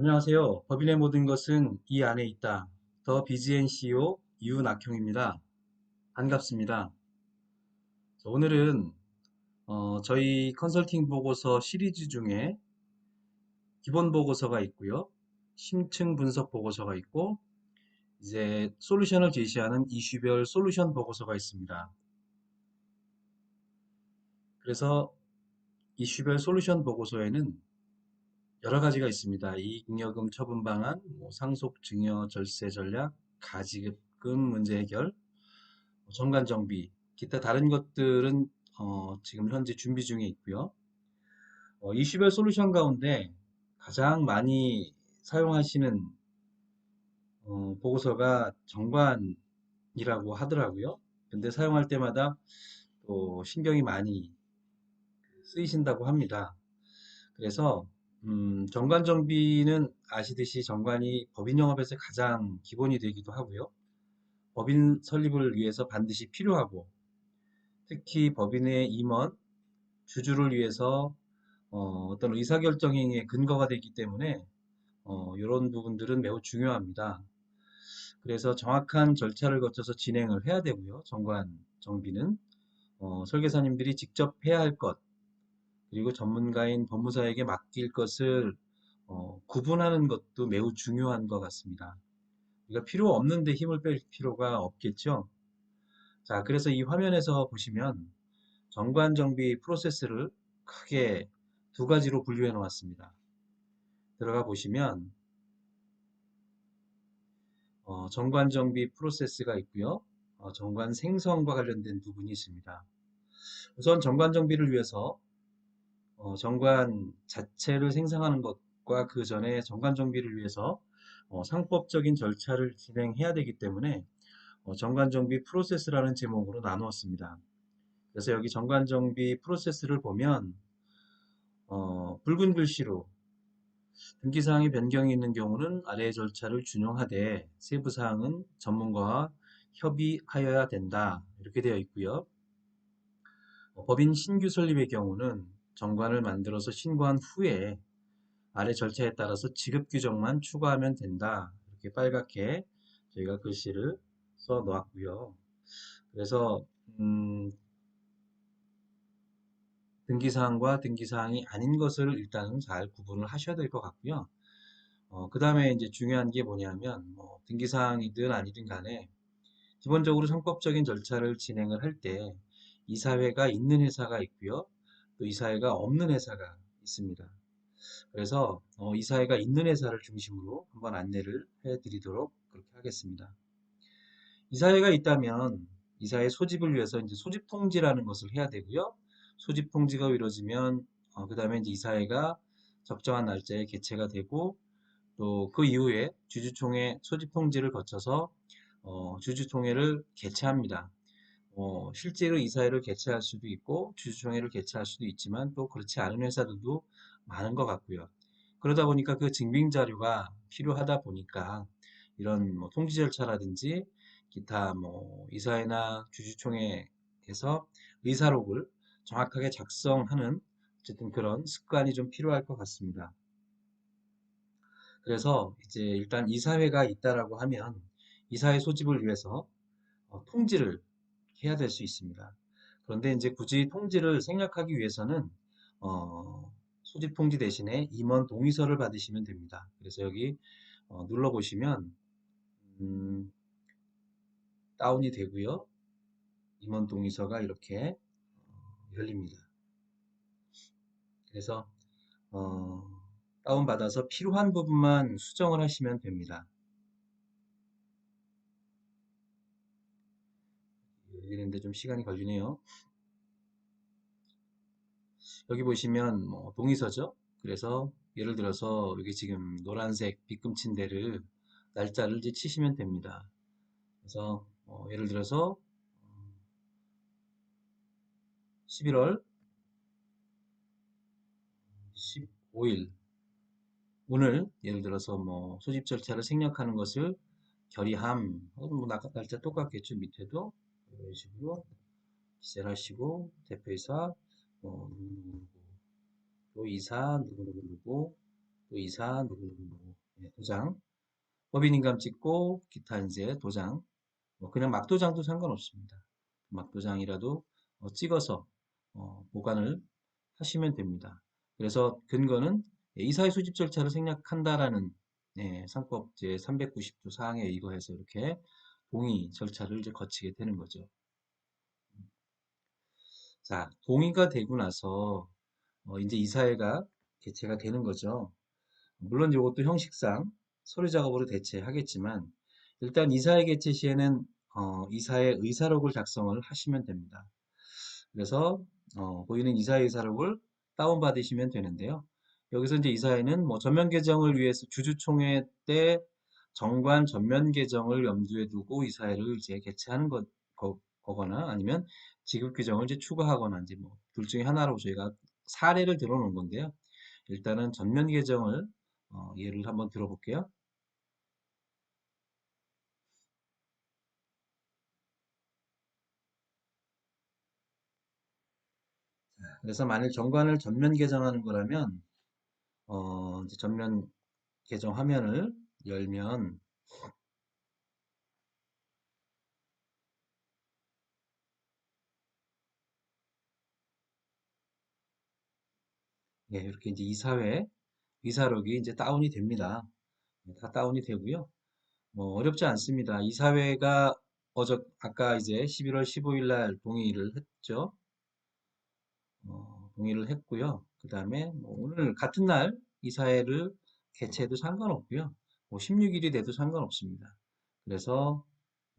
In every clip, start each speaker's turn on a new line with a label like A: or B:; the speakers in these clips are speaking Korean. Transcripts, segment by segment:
A: 안녕하세요. 법인의 모든 것은 이 안에 있다. 더 BGNCO 유낙형입니다. 반갑습니다. 오늘은 저희 컨설팅 보고서 시리즈 중에 기본 보고서가 있고요. 심층 분석 보고서가 있고 이제 솔루션을 제시하는 이슈별 솔루션 보고서가 있습니다. 그래서 이슈별 솔루션 보고서에는 여러 가지가 있습니다. 이익잉여금 처분 방안, 상속 증여 절세 전략, 가지금 문제 해결, 정관 정비, 기타 다른 것들은 지금 현재 준비 중에 있고요. 이슈별 솔루션 가운데 가장 많이 사용하시는 보고서가 정관이라고 하더라고요. 근데 사용할 때마다 또 신경이 많이 쓰이신다고 합니다. 그래서 정관 정비는 아시듯이 정관이 법인 영업에서 가장 기본이 되기도 하고요. 법인 설립을 위해서 반드시 필요하고 특히 법인의 임원, 주주를 위해서 어떤 의사결정 행위의 근거가 되기 때문에 이런 부분들은 매우 중요합니다. 그래서 정확한 절차를 거쳐서 진행을 해야 되고요. 정관 정비는 설계사님들이 직접 해야 할 것, 그리고 전문가인 법무사에게 맡길 것을 구분하는 것도 매우 중요한 것 같습니다. 우리가 필요 없는데 힘을 뺄 필요가 없겠죠. 자, 그래서 이 화면에서 보시면 정관 정비 프로세스를 크게 두 가지로 분류해 놓았습니다. 들어가 보시면 정관 정비 프로세스가 있고요. 정관 생성과 관련된 부분이 있습니다. 우선 정관 정비를 위해서 정관 자체를 생성하는 것과 그 전에 정관 정비를 위해서 상법적인 절차를 진행해야 되기 때문에 정관 정비 프로세스라는 제목으로 나누었습니다. 그래서 여기 정관 정비 프로세스를 보면 붉은 글씨로 등기사항의 변경이 있는 경우는 아래의 절차를 준용하되 세부사항은 전문가와 협의하여야 된다. 이렇게 되어 있고요. 법인 신규 설립의 경우는 정관을 만들어서 신고한 후에 아래 절차에 따라서 지급 규정만 추가하면 된다. 이렇게 빨갛게 저희가 글씨를 써 놓았고요. 그래서 등기사항과 등기사항이 아닌 것을 일단은 잘 구분을 하셔야 될 것 같고요. 그 다음에 이제 중요한 게 뭐냐면, 등기사항이든 아니든 간에, 기본적으로 상법적인 절차를 진행을 할 때, 이사회가 있는 회사가 있고요. 또 이사회가 없는 회사가 있습니다. 그래서, 이사회가 있는 회사를 중심으로 한번 안내를 해 드리도록 그렇게 하겠습니다. 이사회가 있다면, 이사회 소집을 위해서 이제 소집 통지라는 것을 해야 되고요. 소집 통지가 이루어지면, 그 다음에 이제 이사회가 적정한 날짜에 개최가 되고, 또 그 이후에 주주총회 소집 통지를 거쳐서 주주총회를 개최합니다. 실제로 이사회를 개최할 수도 있고 주주총회를 개최할 수도 있지만 또 그렇지 않은 회사들도 많은 것 같고요. 그러다 보니까 그 증빙 자료가 필요하다 보니까 이런 뭐 통지 절차라든지 기타 뭐 이사회나 주주총회에서 의사록을 정확하게 작성하는 어쨌든 그런 습관이 좀 필요할 것 같습니다. 그래서 이제 일단 이사회가 있다라고 하면 이사회 소집을 위해서 통지를 해야 될 수 있습니다. 그런데 이제 굳이 통지를 생략하기 위해서는 소집 통지 대신에 임원 동의서를 받으시면 됩니다. 그래서 여기 눌러 보시면 음, 다운이 되고요. 임원 동의서가 이렇게 열립니다. 그래서 어, 다운받아서 필요한 부분만 수정을 하시면 됩니다. 열리는데 좀 시간이 걸리네요. 여기 보시면 뭐 동의서죠. 그래서 예를 들어서 여기 지금 노란색 빗금친 데를 날짜를 이제 치시면 됩니다. 그래서 예를 들어서 11월 15일 오늘 예를 들어서 뭐 소집 절차를 생략하는 것을 결의함 뭐 날짜 똑같겠죠. 밑에도 이런 식으로 기재를 하시고 대표이사 누구누구 또 이사 누구누구 누구 또 이사 누구누구 예, 도장 법인인감 찍고 기타 이제 도장 뭐 그냥 막도장도 상관없습니다. 막도장이라도 찍어서 보관을 하시면 됩니다. 그래서 근거는 이사의 수집 절차를 생략한다라는 상법 제 390조 사항에 의거해서 이렇게 동의 절차를 이제 거치게 되는 거죠. 자, 동의가 되고 나서 이제 이사회가 개최가 되는 거죠. 물론 이것도 형식상 서류 작업으로 대체하겠지만 일단 이사회 개최 시에는 이사의 의사록을 작성을 하시면 됩니다. 그래서 보이는 이사회 의사록을 다운받으시면 되는데요. 여기서 이제 이사회는 뭐 전면 개정을 위해서 주주총회 때 정관 전면 개정을 염두에 두고 이사회를 이제 개최하는 거거나 아니면 지급 규정을 이제 추가하거나 이제 뭐 둘 중에 하나로 저희가 사례를 들어 놓은 건데요. 일단은 전면 개정을 예를 한번 들어볼게요. 그래서 만일 정관을 전면 개정하는 거라면 이제 전면 개정 화면을 열면 예, 이렇게 이제 이사회 이사록이 이제 다운이 됩니다. 다 다운이 되고요. 뭐 어렵지 않습니다. 이사회가 아까 이제 11월 15일 날 동의를 했죠. 동의를 했고요. 그 다음에 뭐 오늘 같은 날 이사회를 개최해도 상관없고요. 뭐 16일이 돼도 상관없습니다. 그래서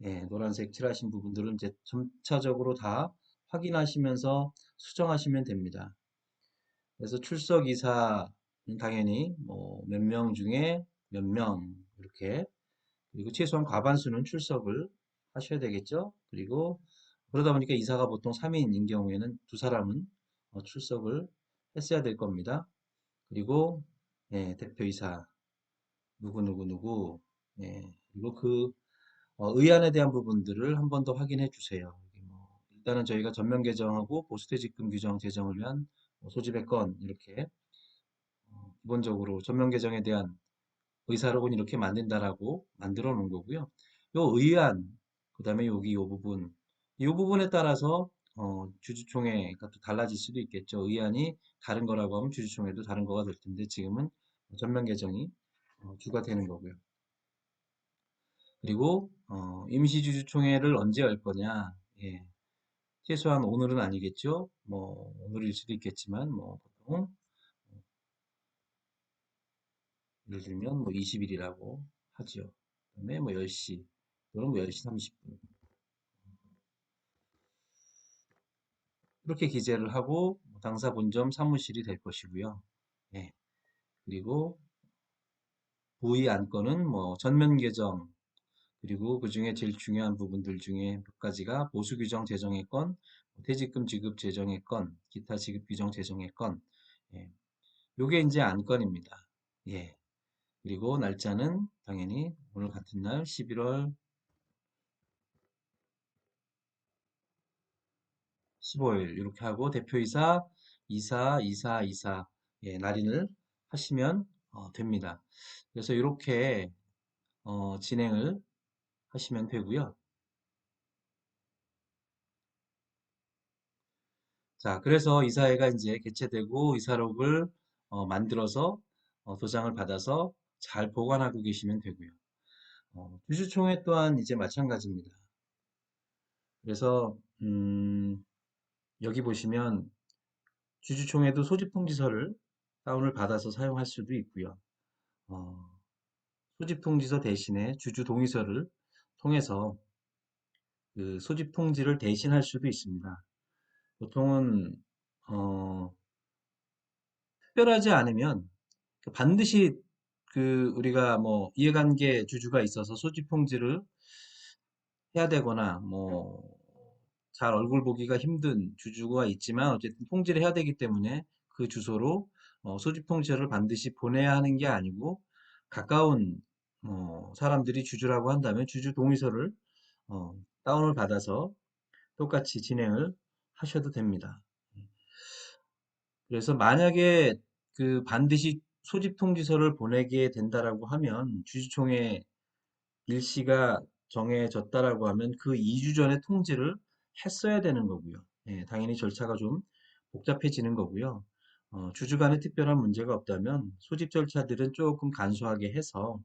A: 예, 노란색 칠하신 부분들은 이제 점차적으로 다 확인하시면서 수정하시면 됩니다. 그래서 출석 이사는 당연히 뭐 몇 명 중에 몇 명 이렇게 그리고 최소한 과반수는 출석을 하셔야 되겠죠. 그리고 그러다 보니까 이사가 보통 3인인 경우에는 두 사람은 출석을 했어야 될 겁니다. 그리고 예, 대표이사 누구 예, 그리고 그 의안에 대한 부분들을 한 번 더 확인해 주세요. 일단은 저희가 전면 개정하고 보수퇴직금 규정 제정을 위한 소집의 건 이렇게 기본적으로 전면 개정에 대한 의사록은 이렇게 만든다라고 만들어 놓은 거고요. 요 의안, 그 다음에 여기 요 부분, 이 부분에 따라서 주주총회가 또 달라질 수도 있겠죠. 의안이 다른 거라고 하면 주주총회도 다른 거가 될 텐데 지금은 전면 개정이 주가 되는 거고요. 그리고 임시주주총회를 언제 열 거냐? 예, 최소한 오늘은 아니겠죠. 뭐 오늘일 수도 있겠지만 뭐 보통 예를 들면 뭐 20일이라고 하죠. 그다음에 뭐 10시 또는 뭐 10시 30분 이렇게 기재를 하고 당사 본점 사무실이 될 것이고요. 예. 그리고 부의 안건은 뭐 전면 개정 그리고 그 중에 제일 중요한 부분들 중에 몇 가지가 보수 규정 제정의 건, 퇴직금 지급 제정의 건, 기타 지급 규정 제정의 건. 예. 요게 이제 안건입니다. 예. 그리고 날짜는 당연히 오늘 같은 날 11월 15일 이렇게 하고 대표이사, 이사 예, 날인을 하시면 됩니다. 그래서 이렇게 진행을 하시면 되고요. 자, 그래서 이사회가 이제 개최되고 이사록을 만들어서 도장을 받아서 잘 보관하고 계시면 되고요. 주주총회 또한 이제 마찬가지입니다. 그래서 여기 보시면 주주총회도 소집통지서를 다운을 받아서 사용할 수도 있고요. 어, 소집통지서 대신에 주주동의서를 통해서 그 소집통지를 대신할 수도 있습니다. 보통은 특별하지 않으면 반드시 우리가 뭐 이해관계 주주가 있어서 소집통지를 해야 되거나 뭐 잘 얼굴 보기가 힘든 주주가 있지만 어쨌든 통지를 해야 되기 때문에 그 주소로 소집통지서를 반드시 보내야 하는 게 아니고 가까운 사람들이 주주라고 한다면 주주 동의서를 다운을 받아서 똑같이 진행을 하셔도 됩니다. 그래서 만약에 반드시 소집 통지서를 보내게 된다라고 하면 주주총회 일시가 정해졌다라고 하면 그 2주 전에 통지를 했어야 되는 거고요. 예, 당연히 절차가 좀 복잡해지는 거고요. 주주 간에 특별한 문제가 없다면 소집 절차들은 조금 간소하게 해서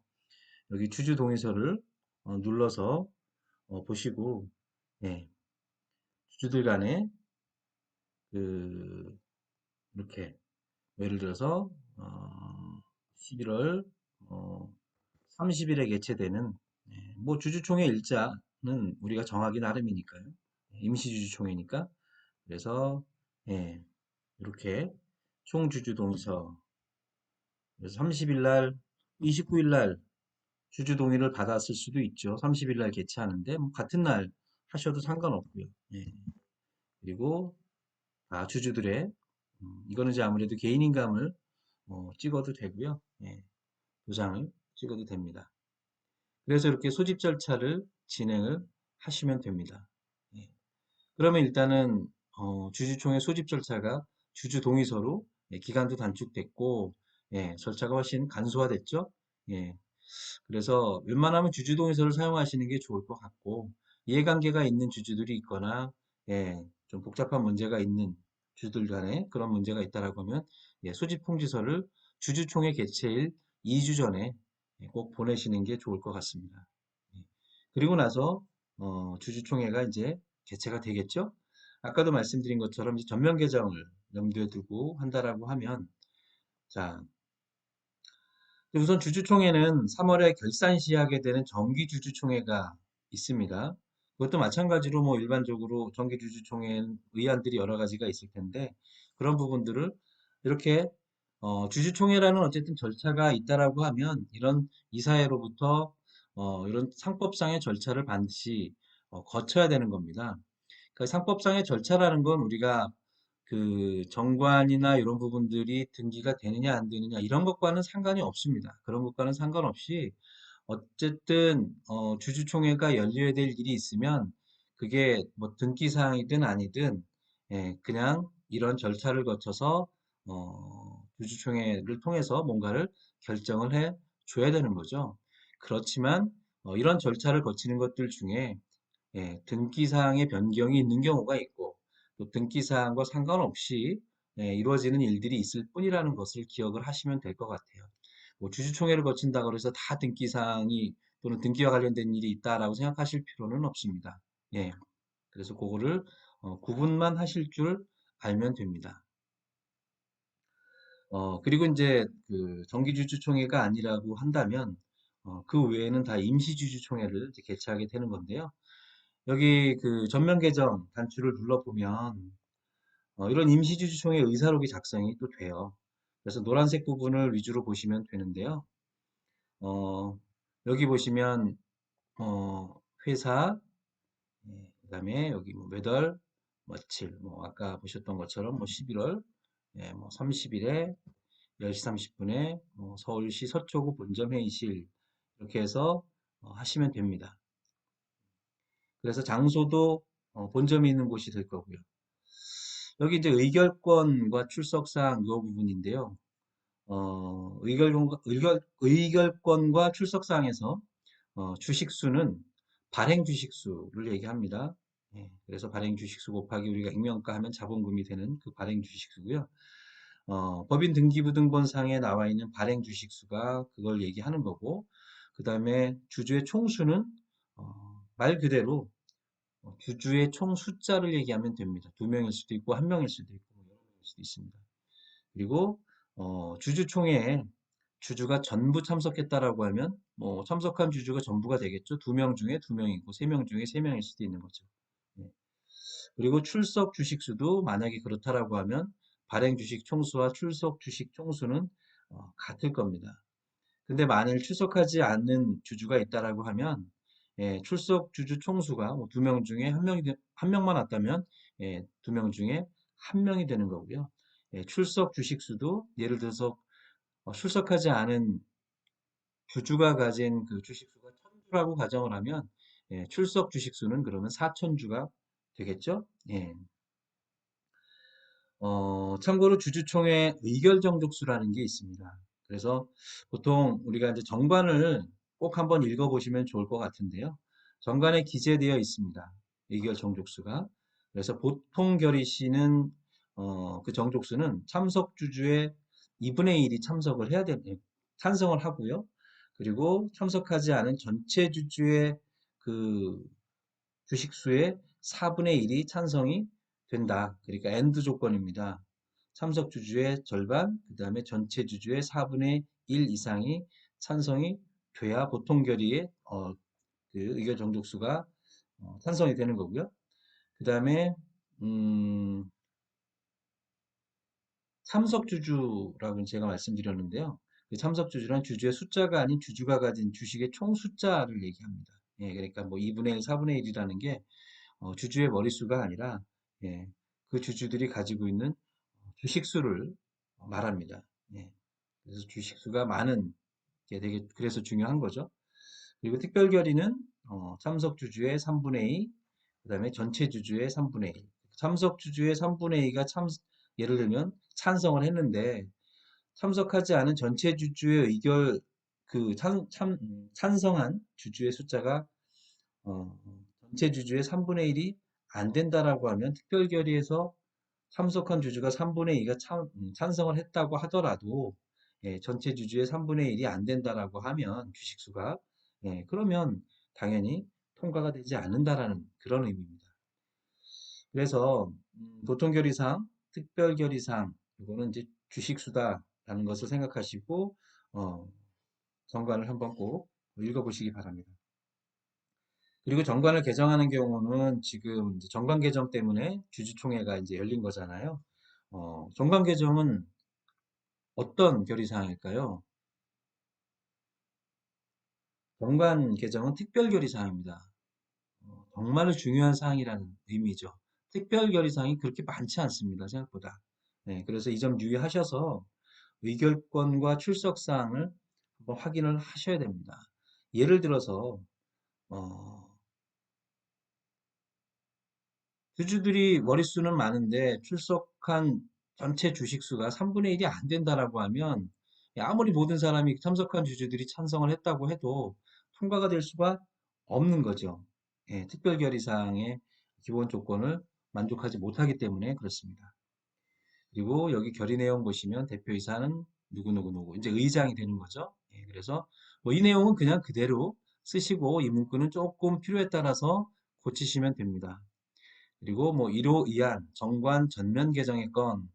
A: 여기 주주 동의서를 눌러서 보시고, 예, 주주들 간에 그 이렇게 예를 들어서 11월 30일에 개최되는, 뭐 주주총회 일자는 우리가 정하기 나름이니까요. 임시주주총회니까. 그래서 예, 이렇게 총주주동의서, 그래서 30일 날, 29일 날 주주 동의를 받았을 수도 있죠. 30일 날 개최하는데 뭐 같은 날 하셔도 상관없고요. 예. 그리고 주주들의 이거는 이제 아무래도 개인인감을 찍어도 되고요. 예. 도장을 찍어도 됩니다. 그래서 이렇게 소집 절차를 진행을 하시면 됩니다. 예. 그러면 일단은 주주총회 소집 절차가 주주 동의서로, 기간도 단축됐고, 절차가 훨씬 간소화됐죠. 예. 그래서 웬만하면 주주 동의서를 사용하시는 게 좋을 것 같고, 이해관계가 있는 주주들이 있거나, 좀 복잡한 문제가 있는 주주들 간에 그런 문제가 있다라고 하면, 소집 통지서를 주주총회 개최일 2주 전에 꼭 보내시는 게 좋을 것 같습니다. 예. 그리고 나서 주주총회가 이제 개최가 되겠죠. 아까도 말씀드린 것처럼 이제 전면 개정을 염두에 두고 한다라고 하면, 자, 우선 주주총회는 3월에 결산 시하게 되는 정기주주총회가 있습니다. 그것도 마찬가지로 뭐 일반적으로 정기주주총회는 의안들이 여러 가지가 있을 텐데, 그런 부분들을 이렇게 주주총회라는 어쨌든 절차가 있다라고 하면 이런 이사회로부터 이런 상법상의 절차를 반드시 거쳐야 되는 겁니다. 그 상법상의 절차라는 건 우리가 그 정관이나 이런 부분들이 등기가 되느냐 안 되느냐 이런 것과는 상관이 없습니다. 그런 것과는 상관없이 어쨌든 주주총회가 열려야 될 일이 있으면 그게 뭐 등기 사항이든 아니든, 그냥 이런 절차를 거쳐서 주주총회를 통해서 뭔가를 결정을 해 줘야 되는 거죠. 그렇지만 이런 절차를 거치는 것들 중에 등기사항의 변경이 있는 경우가 있고 또 등기사항과 상관없이 이루어지는 일들이 있을 뿐이라는 것을 기억을 하시면 될 것 같아요. 뭐 주주총회를 거친다고 해서 다 등기사항이 또는 등기와 관련된 일이 있다라고 생각하실 필요는 없습니다. 예, 그래서 그거를 구분만 하실 줄 알면 됩니다. 그리고 이제 그 정기주주총회가 아니라고 한다면 그 외에는 다 임시주주총회를 이제 개최하게 되는 건데요. 여기 그 전면 개정 단추를 눌러보면 이런 임시주주총회 의사록이 작성이 또 돼요. 그래서 노란색 부분을 위주로 보시면 되는데요. 어, 여기 보시면 회사, 그다음에 여기 뭐 몇 월, 며칠, 뭐 아까 보셨던 것처럼 뭐 11월, 뭐 30일에 10시 30분에 뭐 서울시 서초구 본점 회의실 이렇게 해서 하시면 됩니다. 그래서 장소도 본점이 있는 곳이 될 거고요. 여기 이제 의결권과 출석사항 이 부분인데요. 의결권과 출석사항에서 주식수는 발행 주식수를 얘기합니다. 그래서 발행 주식수 곱하기 우리가 익명가 하면 자본금이 되는 그 발행 주식수고요. 법인 등기부등본상에 나와 있는 발행 주식수가 그걸 얘기하는 거고, 그 다음에 주주의 총수는 말 그대로 주주의 총 숫자를 얘기하면 됩니다. 2명일 수도 있고 1명일 수도 있고 여러 명일 수도 있습니다. 그리고 주주총회에 주주가 전부 참석했다라고 하면 뭐 참석한 주주가 전부가 되겠죠. 2명 중에 2명이고 3명 중에 3명일 수도 있는 거죠. 예. 그리고 출석 주식수도 만약에 그렇다라고 하면 발행 주식 총수와 출석 주식 총수는 같을 겁니다. 근데 만일 출석하지 않는 주주가 있다라고 하면 출석 주주 총수가 뭐 2명 중에 한 명만 왔다면 2명 중에 1명이 되는 거고요. 출석 주식수도 예를 들어서 출석하지 않은 주주가 가진 그 주식수가 1000주라고 가정을 하면 출석 주식수는 그러면 4000주가 되겠죠? 예. 참고로 주주총회 의결정족수라는 게 있습니다. 그래서 보통 우리가 이제 정관을 꼭 한번 읽어보시면 좋을 것 같은데요. 정관에 기재되어 있습니다. 의결 정족수가. 그래서 보통 결의시는 그 정족수는 참석 주주의 2분의 1이 참석을 해야 되는 찬성을 하고요. 그리고 참석하지 않은 전체 주주의 그 주식수의 4분의 1이 찬성이 된다. 그러니까 AND 조건입니다. 참석 주주의 절반, 그 다음에 전체 주주의 4분의 1 이상이 찬성이 돼야 보통 결의의 그 의결 정족수가 찬성이 되는 거고요. 그 다음에 참석 주주라고 제가 말씀드렸는데요. 그 참석 주주란 주주의 숫자가 아닌 주주가 가진 주식의 총 숫자를 얘기합니다. 예, 그러니까 뭐 2분의 1, 4분의 1이라는 게 주주의 머릿수가 아니라 예, 그 주주들이 가지고 있는 주식수를 말합니다. 예, 그래서 주식수가 많은 게 되게 그래서 중요한 거죠. 그리고 특별결의는 참석 주주의 3분의 2, 그다음에 전체 주주의 3분의 1. 참석 주주의 3분의 2가 예를 들면 찬성을 했는데 참석하지 않은 전체 주주의 의결 그 찬성한 주주의 숫자가 어, 전체 주주의 3분의 1이 안 된다라고 하면 특별결의에서 참석한 주주가 3분의 2가 찬성을 했다고 하더라도 예, 전체 주주의 3분의 1이 안 된다라고 하면 주식수가 그러면 당연히 통과가 되지 않는다라는 그런 의미입니다. 그래서 보통결의상, 특별결의상 이거는 이제 주식수다라는 것을 생각하시고 정관을 한번 꼭 읽어보시기 바랍니다. 그리고 정관을 개정하는 경우는 지금 이제 정관 개정 때문에 주주총회가 이제 열린 거잖아요. 정관 개정은 어떤 결의사항일까요? 정관 개정은 특별 결의사항입니다. 정말로 중요한 사항이라는 의미죠. 특별 결의사항이 그렇게 많지 않습니다. 생각보다. 네, 그래서 이 점 유의하셔서 의결권과 출석사항을 한번 확인을 하셔야 됩니다. 예를 들어서 어, 주주들이 머릿수는 많은데 출석한 전체 주식수가 3분의 1이 안 된다라고 하면 아무리 모든 사람이 참석한 주주들이 찬성을 했다고 해도 통과가 될 수가 없는 거죠. 예, 특별결의사항의 기본 조건을 만족하지 못하기 때문에 그렇습니다. 그리고 여기 결의 내용 보시면 대표이사는 누구누구누구 이제 의장이 되는 거죠. 예, 그래서 뭐 이 내용은 그냥 그대로 쓰시고 이 문구는 조금 필요에 따라서 고치시면 됩니다. 그리고 뭐 1호 2안 정관 전면 개정의 건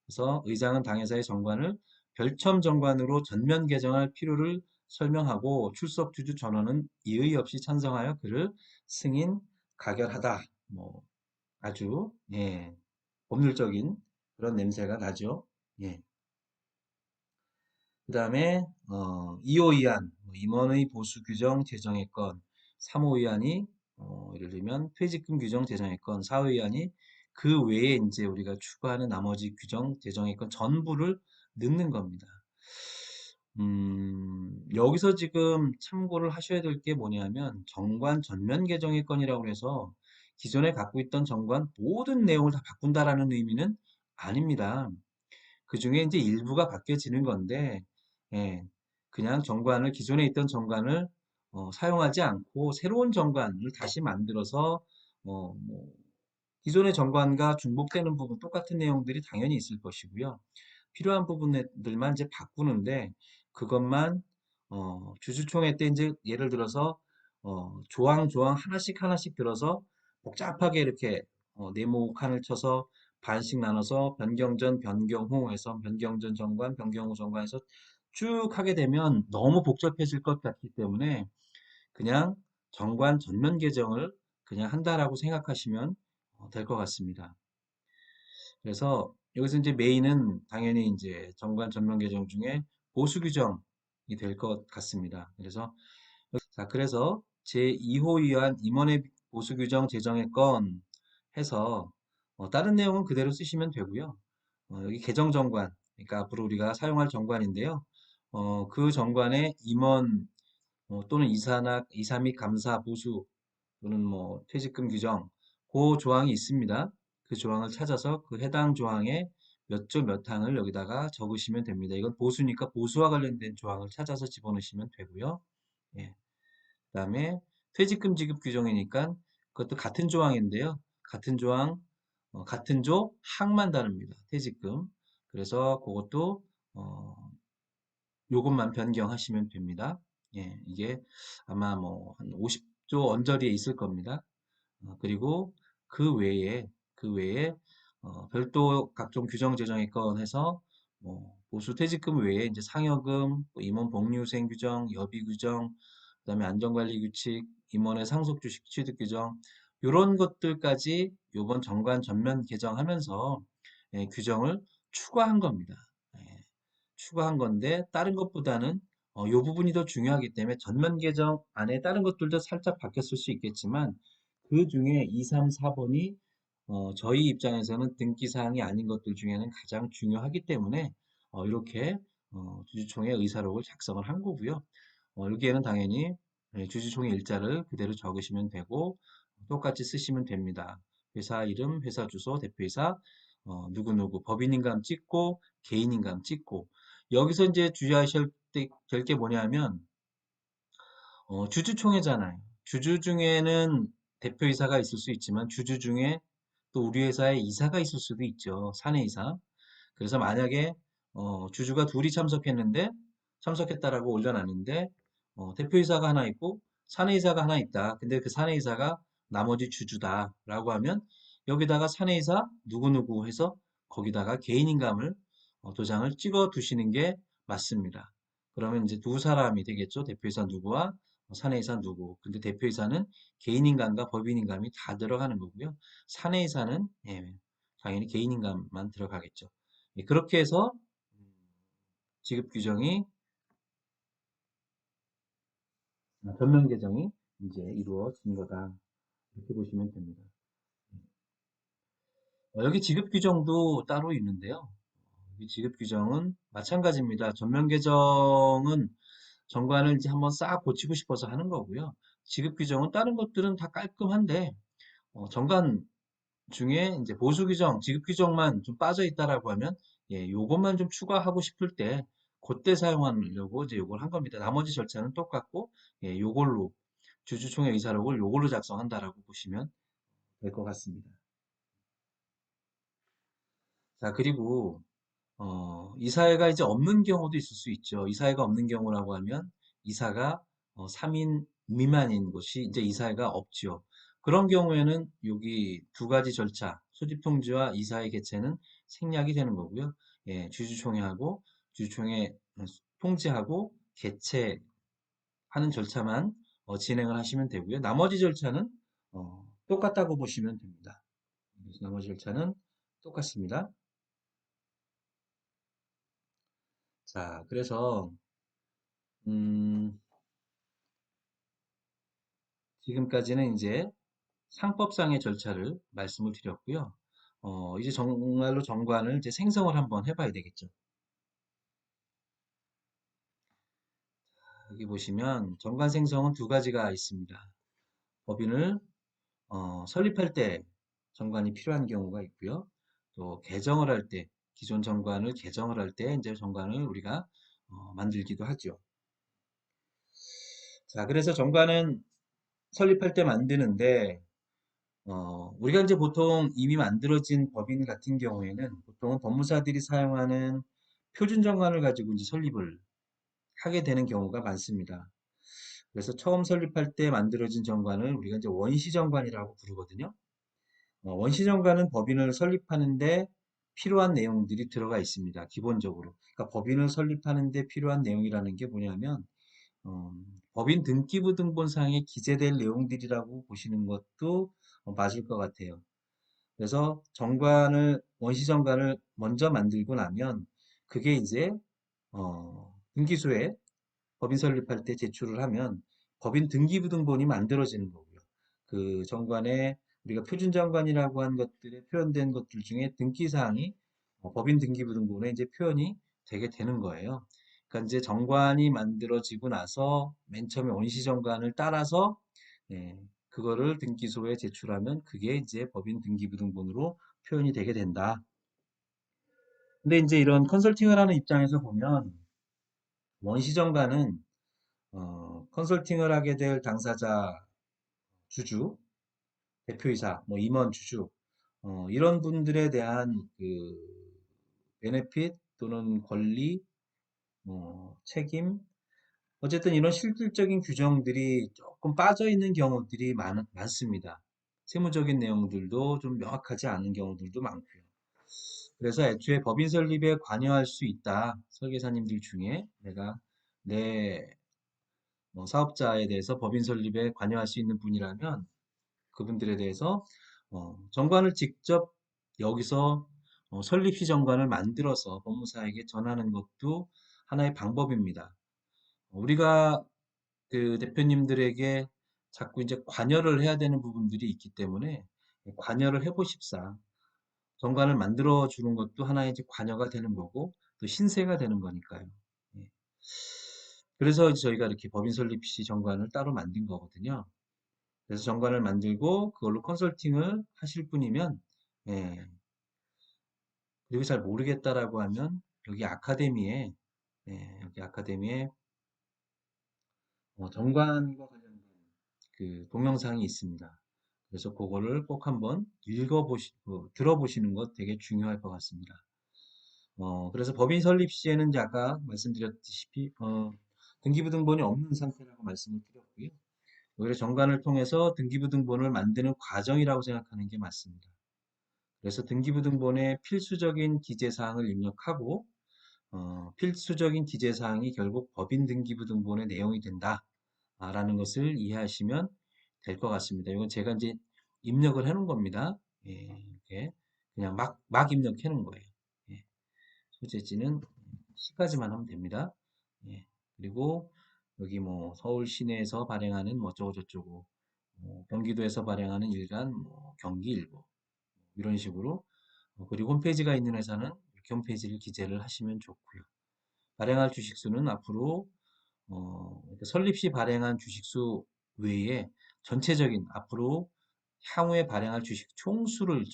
A: 그래서 의장은 당회사의 정관을 별첨 정관으로 전면 개정할 필요를 설명하고 출석 주주 전원은 이의 없이 찬성하여 그를 승인 가결하다. 뭐 아주 법률적인 그런 냄새가 나죠. 예. 그 다음에 2호 2안 임원의 보수 규정 제정의 건 3호 2안이 예를 들면 퇴직금 규정 제정의 건 4호 2안이 그 외에 이제 우리가 추가하는 나머지 규정 제정의 건 전부를 넣는 겁니다. 여기서 지금 참고를 하셔야 될 게 뭐냐면 정관 전면 개정의 건이라고 해서 기존에 갖고 있던 정관 모든 내용을 다 바꾼다라는 의미는 아닙니다. 그 중에 이제 일부가 바뀌어지는 건데, 예, 그냥 정관을, 기존에 있던 정관을 사용하지 않고 새로운 정관을 다시 만들어서, 뭐, 기존의 정관과 중복되는 부분, 똑같은 내용들이 당연히 있을 것이고요. 필요한 부분들만 이제 바꾸는데, 그것만, 주주총회 때 이제 예를 들어서, 조항 하나씩 하나씩 들어서 복잡하게 이렇게 네모칸을 쳐서 반씩 나눠서 변경 전, 변경 후 해서 변경 전 정관, 변경 후 정관에서 쭉 하게 되면 너무 복잡해질 것 같기 때문에 그냥 정관 전면 개정을 그냥 한다라고 생각하시면 될 것 같습니다. 그래서 여기서 이제 메인은 당연히 이제 정관 전면 개정 중에 보수 규정이 될 것 같습니다. 그래서 그래서 제2호 위안 임원회 보수 규정 제정의 건 해서 다른 내용은 그대로 쓰시면 되고요. 여기 개정 정관, 그러니까 앞으로 우리가 사용할 정관인데요. 그 정관의 임원 또는 이사 및 감사 보수 또는 뭐 퇴직금 규정 그 조항이 있습니다. 그 조항을 찾아서 그 해당 조항의 몇 조 몇 항을 여기다가 적으시면 됩니다. 이건 보수니까 보수와 관련된 조항을 찾아서 집어넣으시면 되고요. 예. 그다음에 퇴직금 지급 규정이니까 그것도 같은 조항인데요. 같은 조항, 같은 조 항만 다릅니다. 퇴직금. 그래서 그것도 요것만 변경하시면 됩니다. 예, 이게 아마 뭐 한 50조 언저리에 있을 겁니다. 그리고 그 외에 별도 각종 규정 제정에 건해서 뭐 보수 퇴직금 외에 이제 상여금, 또 임원 복리후생 규정, 여비 규정, 그다음에 안전관리 규칙, 임원의 상속 주식 취득 규정 이런 것들까지 요번 정관 전면 개정하면서 규정을 추가한 겁니다. 예, 추가한 건데 다른 것보다는 요 부분이 더 중요하기 때문에 전면 개정 안에 다른 것들도 살짝 바뀌었을 수 있겠지만 그 중에 2, 3, 4번이 저희 입장에서는 등기사항이 아닌 것들 중에는 가장 중요하기 때문에 이렇게 주주총회 의사록을 작성을 한 거고요. 여기에는 당연히 주주총회 일자를 그대로 적으시면 되고 똑같이 쓰시면 됩니다. 회사 이름, 회사 주소, 대표이사, 누구누구 법인인감 찍고 개인인감 찍고 여기서 이제 주의하셔야 될 게 뭐냐면 주주총회잖아요. 주주 중에는 대표이사가 있을 수 있지만 주주 중에 또 우리 회사에 이사가 있을 수도 있죠. 사내이사. 그래서 만약에 주주가 둘이 참석했다라고 올려놨는데 대표이사가 하나 있고 사내이사가 하나 있다. 근데 그 사내이사가 나머지 주주다라고 하면 여기다가 사내이사 누구누구 해서 거기다가 개인인감을 도장을 찍어 두시는 게 맞습니다. 그러면 이제 두 사람이 되겠죠. 대표이사 누구와 사내이사 누구. 근데 대표이사는 개인인감과 법인인감이 다 들어가는 거고요. 사내이사는 당연히 개인인감만 들어가겠죠. 그렇게 해서 지급 규정이 전면 개정이 이제 이루어진 거다. 이렇게 보시면 됩니다. 여기 지급 규정도 따로 있는데요. 이 지급 규정은 마찬가지입니다. 전면 개정은 정관을 이제 한번 싹 고치고 싶어서 하는 거고요. 지급 규정은 다른 것들은 다 깔끔한데 정관 중에 이제 보수 규정, 지급 규정만 좀 빠져 있다라고 하면 요것만 좀 추가하고 싶을 때 그때 사용하려고 이제 요걸 한 겁니다. 나머지 절차는 똑같고 요걸로 주주총회 의사록을 요걸로 작성한다라고 보시면 될 것 같습니다. 자, 그리고 이사회가 이제 없는 경우도 있을 수 있죠. 이사회가 없는 경우라고 하면 이사가 3인 미만인 곳이 이제 이사회가 없죠. 그런 경우에는 여기 두 가지 절차, 소집통지와 이사회 개최는 생략이 되는 거고요. 주주총회하고 주주총회 통지하고 개최하는 절차만 진행을 하시면 되고요. 나머지 절차는 똑같다고 보시면 됩니다. 그래서 나머지 절차는 똑같습니다. 자, 그래서 음, 지금까지는 이제 상법상의 절차를 말씀을 드렸고요. 이제 정말로 정관을 이제 생성을 한번 해봐야 되겠죠. 여기 보시면 정관 생성은 두 가지가 있습니다. 법인을 설립할 때 정관이 필요한 경우가 있고요. 또 개정을 할 때, 기존 정관을 개정을 할 때 이제 정관을 우리가 만들기도 하죠. 자, 그래서 정관은 설립할 때 만드는데 우리가 이제 보통 이미 만들어진 법인 같은 경우에는 보통은 법무사들이 사용하는 표준 정관을 가지고 이제 설립을 하게 되는 경우가 많습니다. 그래서 처음 설립할 때 만들어진 정관을 우리가 이제 원시 정관이라고 부르거든요. 원시 정관은 법인을 설립하는데 필요한 내용들이 들어가 있습니다. 기본적으로. 그러니까 법인을 설립하는데 필요한 내용이라는 게 뭐냐면 어, 법인 등기부등본상에 기재될 내용들이라고 보시는 것도 맞을 것 같아요. 그래서 원시정관을 먼저 만들고 나면 그게 이제 등기소에 법인 설립할 때 제출을 하면 법인 등기부등본이 만들어지는 거고요. 그 정관에 우리가 표준정관이라고 한 것들에 표현된 것들 중에 등기사항이 법인 등기부등본에 이제 표현이 되게 되는 거예요. 그러니까 이제 정관이 만들어지고 나서 맨 처음에 원시정관을 따라서 예, 그거를 등기소에 제출하면 그게 이제 법인 등기부등본으로 표현이 되게 된다. 근데 이제 이런 컨설팅을 하는 입장에서 보면 원시정가는 컨설팅을 하게 될 당사자, 주주, 대표이사, 뭐 임원, 주주 이런 분들에 대한 그 베네핏 또는 권리, 책임 어쨌든 이런 실질적인 규정들이 조금 빠져 있는 경우들이 많습니다. 세무적인 내용들도 좀 명확하지 않은 경우들도 많고요. 그래서 애초에 법인 설립에 관여할 수 있다. 설계사님들 중에 내가 내 사업자에 대해서 법인 설립에 관여할 수 있는 분이라면 그분들에 대해서 정관을 직접 여기서 설립시 정관을 만들어서 법무사에게 전하는 것도 하나의 방법입니다. 우리가 그 대표님들에게 자꾸 이제 관여를 해야 되는 부분들이 있기 때문에 관여를 해보십사. 정관을 만들어 주는 것도 하나의 이제 관여가 되는 거고 또 신세가 되는 거니까요. 예. 그래서 이제 저희가 이렇게 법인 설립 시 정관을 따로 만든 거거든요. 그래서 정관을 만들고 그걸로 컨설팅을 하실 분이면 예. 그리고 잘 모르겠다라고 하면 여기 아카데미에 여기 아카데미에 정관과 관련된 그 동영상이 있습니다. 그래서 그거를 꼭 한번 들어보시는 것 되게 중요할 것 같습니다. 그래서 법인 설립 시에는 이제 아까 말씀드렸다시피, 등기부등본이 없는 상태라고 말씀을 드렸고요. 오히려 정관을 통해서 등기부등본을 만드는 과정이라고 생각하는 게 맞습니다. 그래서 등기부등본에 필수적인 기재사항을 입력하고, 필수적인 기재사항이 결국 법인 등기부등본의 내용이 된다. 라는 것을 이해하시면 될 것 같습니다. 이건 제가 이제 입력을 해 놓은 겁니다. 예, 이렇게 그냥 막 입력해 놓은 거예요. 예, 소재지는 시까지만 하면 됩니다. 예, 그리고 여기 뭐 서울 시내에서 발행하는 뭐 어쩌고저쩌고 경기도에서 발행하는 일간 뭐 경기일보 이런 식으로 그리고 홈페이지가 있는 회사는 이렇게 홈페이지를 기재를 하시면 좋고요. 발행할 주식수는 앞으로 설립 시 발행한 주식수 외에 전체적인 앞으로 향후에 발행할 주식 총수를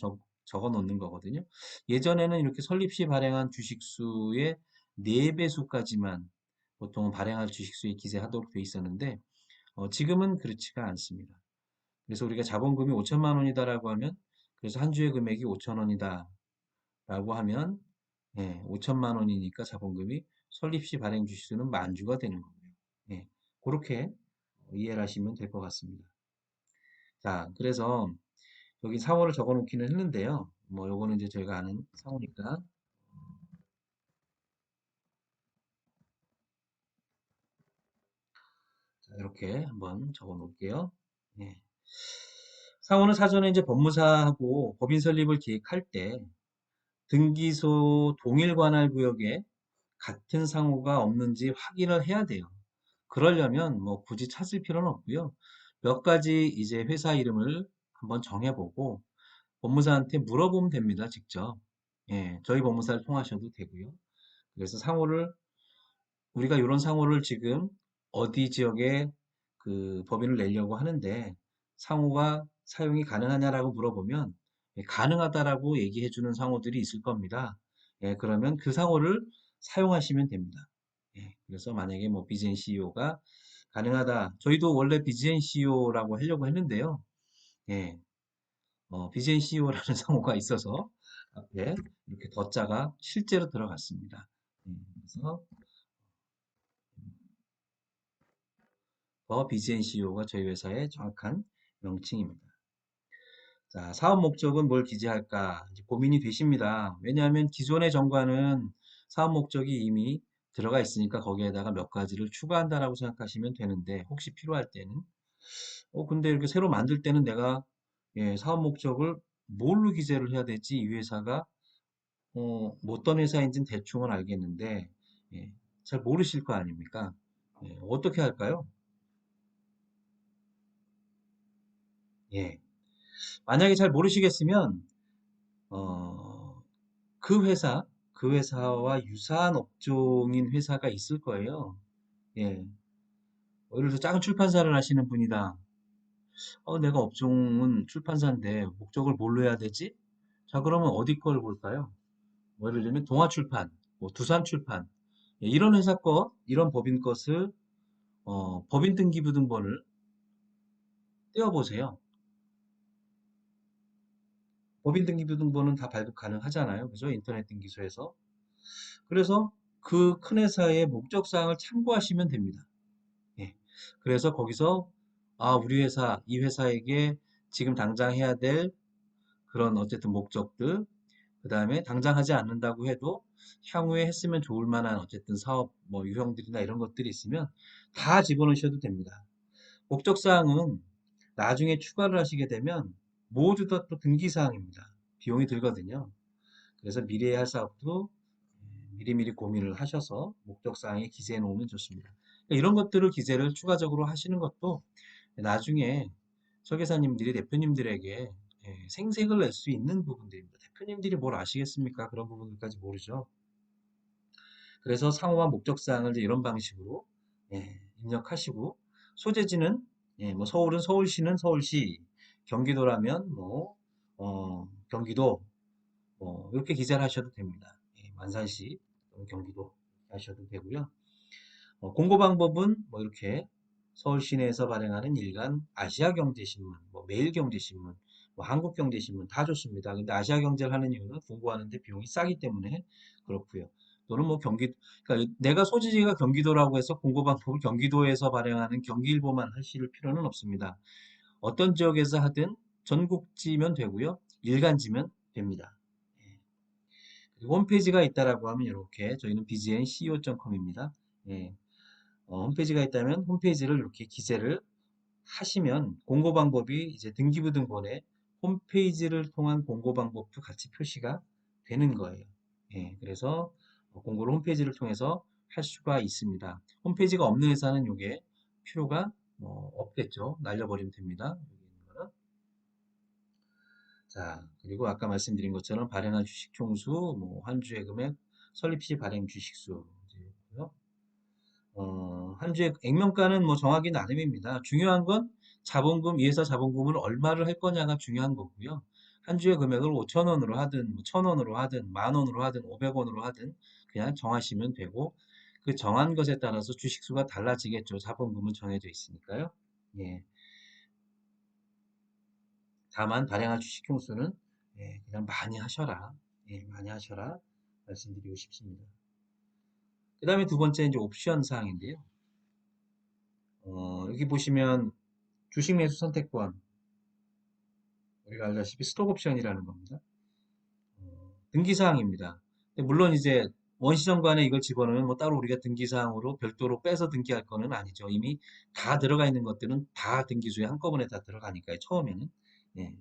A: 적어 놓는 거거든요. 예전에는 이렇게 설립 시 발행한 주식수의 4배수까지만 보통 발행할 주식수에 기재하도록 돼 있었는데 지금은 그렇지가 않습니다. 그래서 우리가 자본금이 5천만 원이다라고 하면 그래서 한 주의 금액이 5천 원이다라고 하면 5천만 원이니까 자본금이 설립 시 발행 주식수는 만 주가 되는 거고요. 예, 그렇게 이해를 하시면 될 것 같습니다. 자, 그래서 여기 상호를 적어 놓기는 했는데요. 뭐 요거는 이제 저희가 아는 상호니까 자, 이렇게 한번 적어 놓을게요. 예. 상호는 사전에 이제 법무사하고 법인 설립을 계획할 때 등기소 동일 관할 구역에 같은 상호가 없는지 확인을 해야 돼요. 그러려면 뭐 굳이 찾을 필요는 없고요. 몇 가지 이제 회사 이름을 한번 정해보고 법무사한테 물어보면 됩니다. 직접. 예, 저희 법무사를 통하셔도 되고요. 그래서 상호를 우리가 이런 상호를 지금 어디 지역에 그 법인을 내려고 하는데 상호가 사용이 가능하냐라고 물어보면 예, 가능하다라고 얘기해 주는 상호들이 있을 겁니다. 예, 그러면 그 상호를 사용하시면 됩니다. 예, 그래서 만약에 뭐 BGN CEO가 가능하다. 저희도 원래 BGN CEO라고 하려고 했는데요. 예, BGN CEO라는 상호가 있어서 앞에 이렇게 덧자가 실제로 들어갔습니다. 그래서 BGN CEO가 저희 회사의 정확한 명칭입니다. 자, 사업 목적은 뭘 기재할까 이제 고민이 되십니다. 왜냐하면 기존의 정관은 사업 목적이 이미 들어가 있으니까 거기에다가 몇 가지를 추가한다라고 생각하시면 되는데 혹시 필요할 때는 근데 이렇게 새로 만들 때는 내가 예, 사업 목적을 뭘로 기재를 해야 될지 이 회사가 뭐 어떤 회사인지는 대충은 알겠는데 예, 잘 모르실 거 아닙니까? 예, 어떻게 할까요? 예, 만약에 잘 모르시겠으면 어, 그 회사와 유사한 업종인 회사가 있을 거예요. 예, 예를 들어 작은 출판사를 하시는 분이다. 내가 업종은 출판사인데 목적을 뭘로 해야 되지? 자, 그러면 어디 걸 볼까요? 뭐 예를 들면 동아출판, 뭐 두산출판, 예, 이런 회사 것, 이런 법인 것을 법인 등기부등본을 떼어보세요. 법인 등기부등본은 다 발급 가능하잖아요. 그죠? 인터넷 등기소에서. 그래서 그 큰 회사의 목적사항을 참고하시면 됩니다. 예. 그래서 거기서 아, 우리 회사, 이 회사에게 지금 당장 해야 될 그런 어쨌든 목적들, 그 다음에 당장 하지 않는다고 해도 향후에 했으면 좋을 만한 어쨌든 사업 뭐 유형들이나 이런 것들이 있으면 다 집어넣으셔도 됩니다. 목적사항은 나중에 추가를 하시게 되면 모두 다 또 등기사항입니다. 비용이 들거든요. 그래서 미래에 할 사업도 미리미리 고민을 하셔서 목적사항에 기재해 놓으면 좋습니다. 그러니까 이런 것들을 기재를 추가적으로 하시는 것도 나중에 설계사님들이 대표님들에게 생색을 낼 수 있는 부분들입니다. 대표님들이 뭘 아시겠습니까? 그런 부분들까지 모르죠. 그래서 상호와 목적사항을 이제 이런 방식으로 입력하시고 소재지는 뭐 서울은 서울시는 서울시, 경기도라면 뭐 경기도 이렇게 기재를 하셔도 됩니다. 만산시 또는 경기도 하셔도 되고요. 공고 방법은 뭐 이렇게 서울 시내에서 발행하는 일간 아시아경제신문, 뭐 매일경제신문, 뭐 한국경제신문 다 좋습니다. 근데 아시아경제를 하는 이유는 공고하는데 비용이 싸기 때문에 그렇고요. 또는 뭐 그러니까 내가 소지지가 경기도라고 해서 공고 방법을 경기도에서 발행하는 경기일보만 하실 필요는 없습니다. 어떤 지역에서 하든 전국지면 되고요. 일간지면 됩니다. 예. 그리고 홈페이지가 있다라고 하면 이렇게 저희는 bgnco.com입니다. 홈페이지가 있다면 홈페이지를 이렇게 기재를 하시면 공고 방법이 이제 등기부등본에 홈페이지를 통한 공고 방법도 같이 표시가 되는 거예요. 그래서 공고를 홈페이지를 통해서 할 수가 있습니다. 홈페이지가 없는 회사는 이게 필요가 없겠죠. 날려버리면 됩니다. 여기 있는 거는. 자, 그리고 아까 말씀드린 것처럼 발행한 주식 총수, 뭐 환주의 금액, 설립 시 발행 주식수 이제 있고요. 한 주의 액면가는 뭐 정하기 나름입니다. 중요한 건 자본금, 이 회사 자본금을 얼마를 할 거냐가 중요한 거고요. 한 주의 금액을 5천 원으로 하든, 뭐 1,000원으로 하든, 10,000원으로 하든, 500원으로 하든 그냥 정하시면 되고 그 정한 것에 따라서 주식수가 달라지겠죠. 자본금은 정해져 있으니까요. 예. 다만 발행할 주식 총수는 그냥 많이 하셔라. 많이 하셔라. 말씀드리고 싶습니다. 그 다음에 두 번째 이제 옵션 사항인데요. 여기 보시면 주식 매수 선택권, 우리가 알다시피 스톡 옵션이라는 겁니다. 등기사항입니다. 물론 이제 원시정관에 이걸 집어넣으면 뭐 따로 우리가 등기사항으로 별도로 빼서 등기할 거는 아니죠. 이미 다 들어가 있는 것들은 다 등기소에 한꺼번에 다 들어가니까요. 처음에는. 예.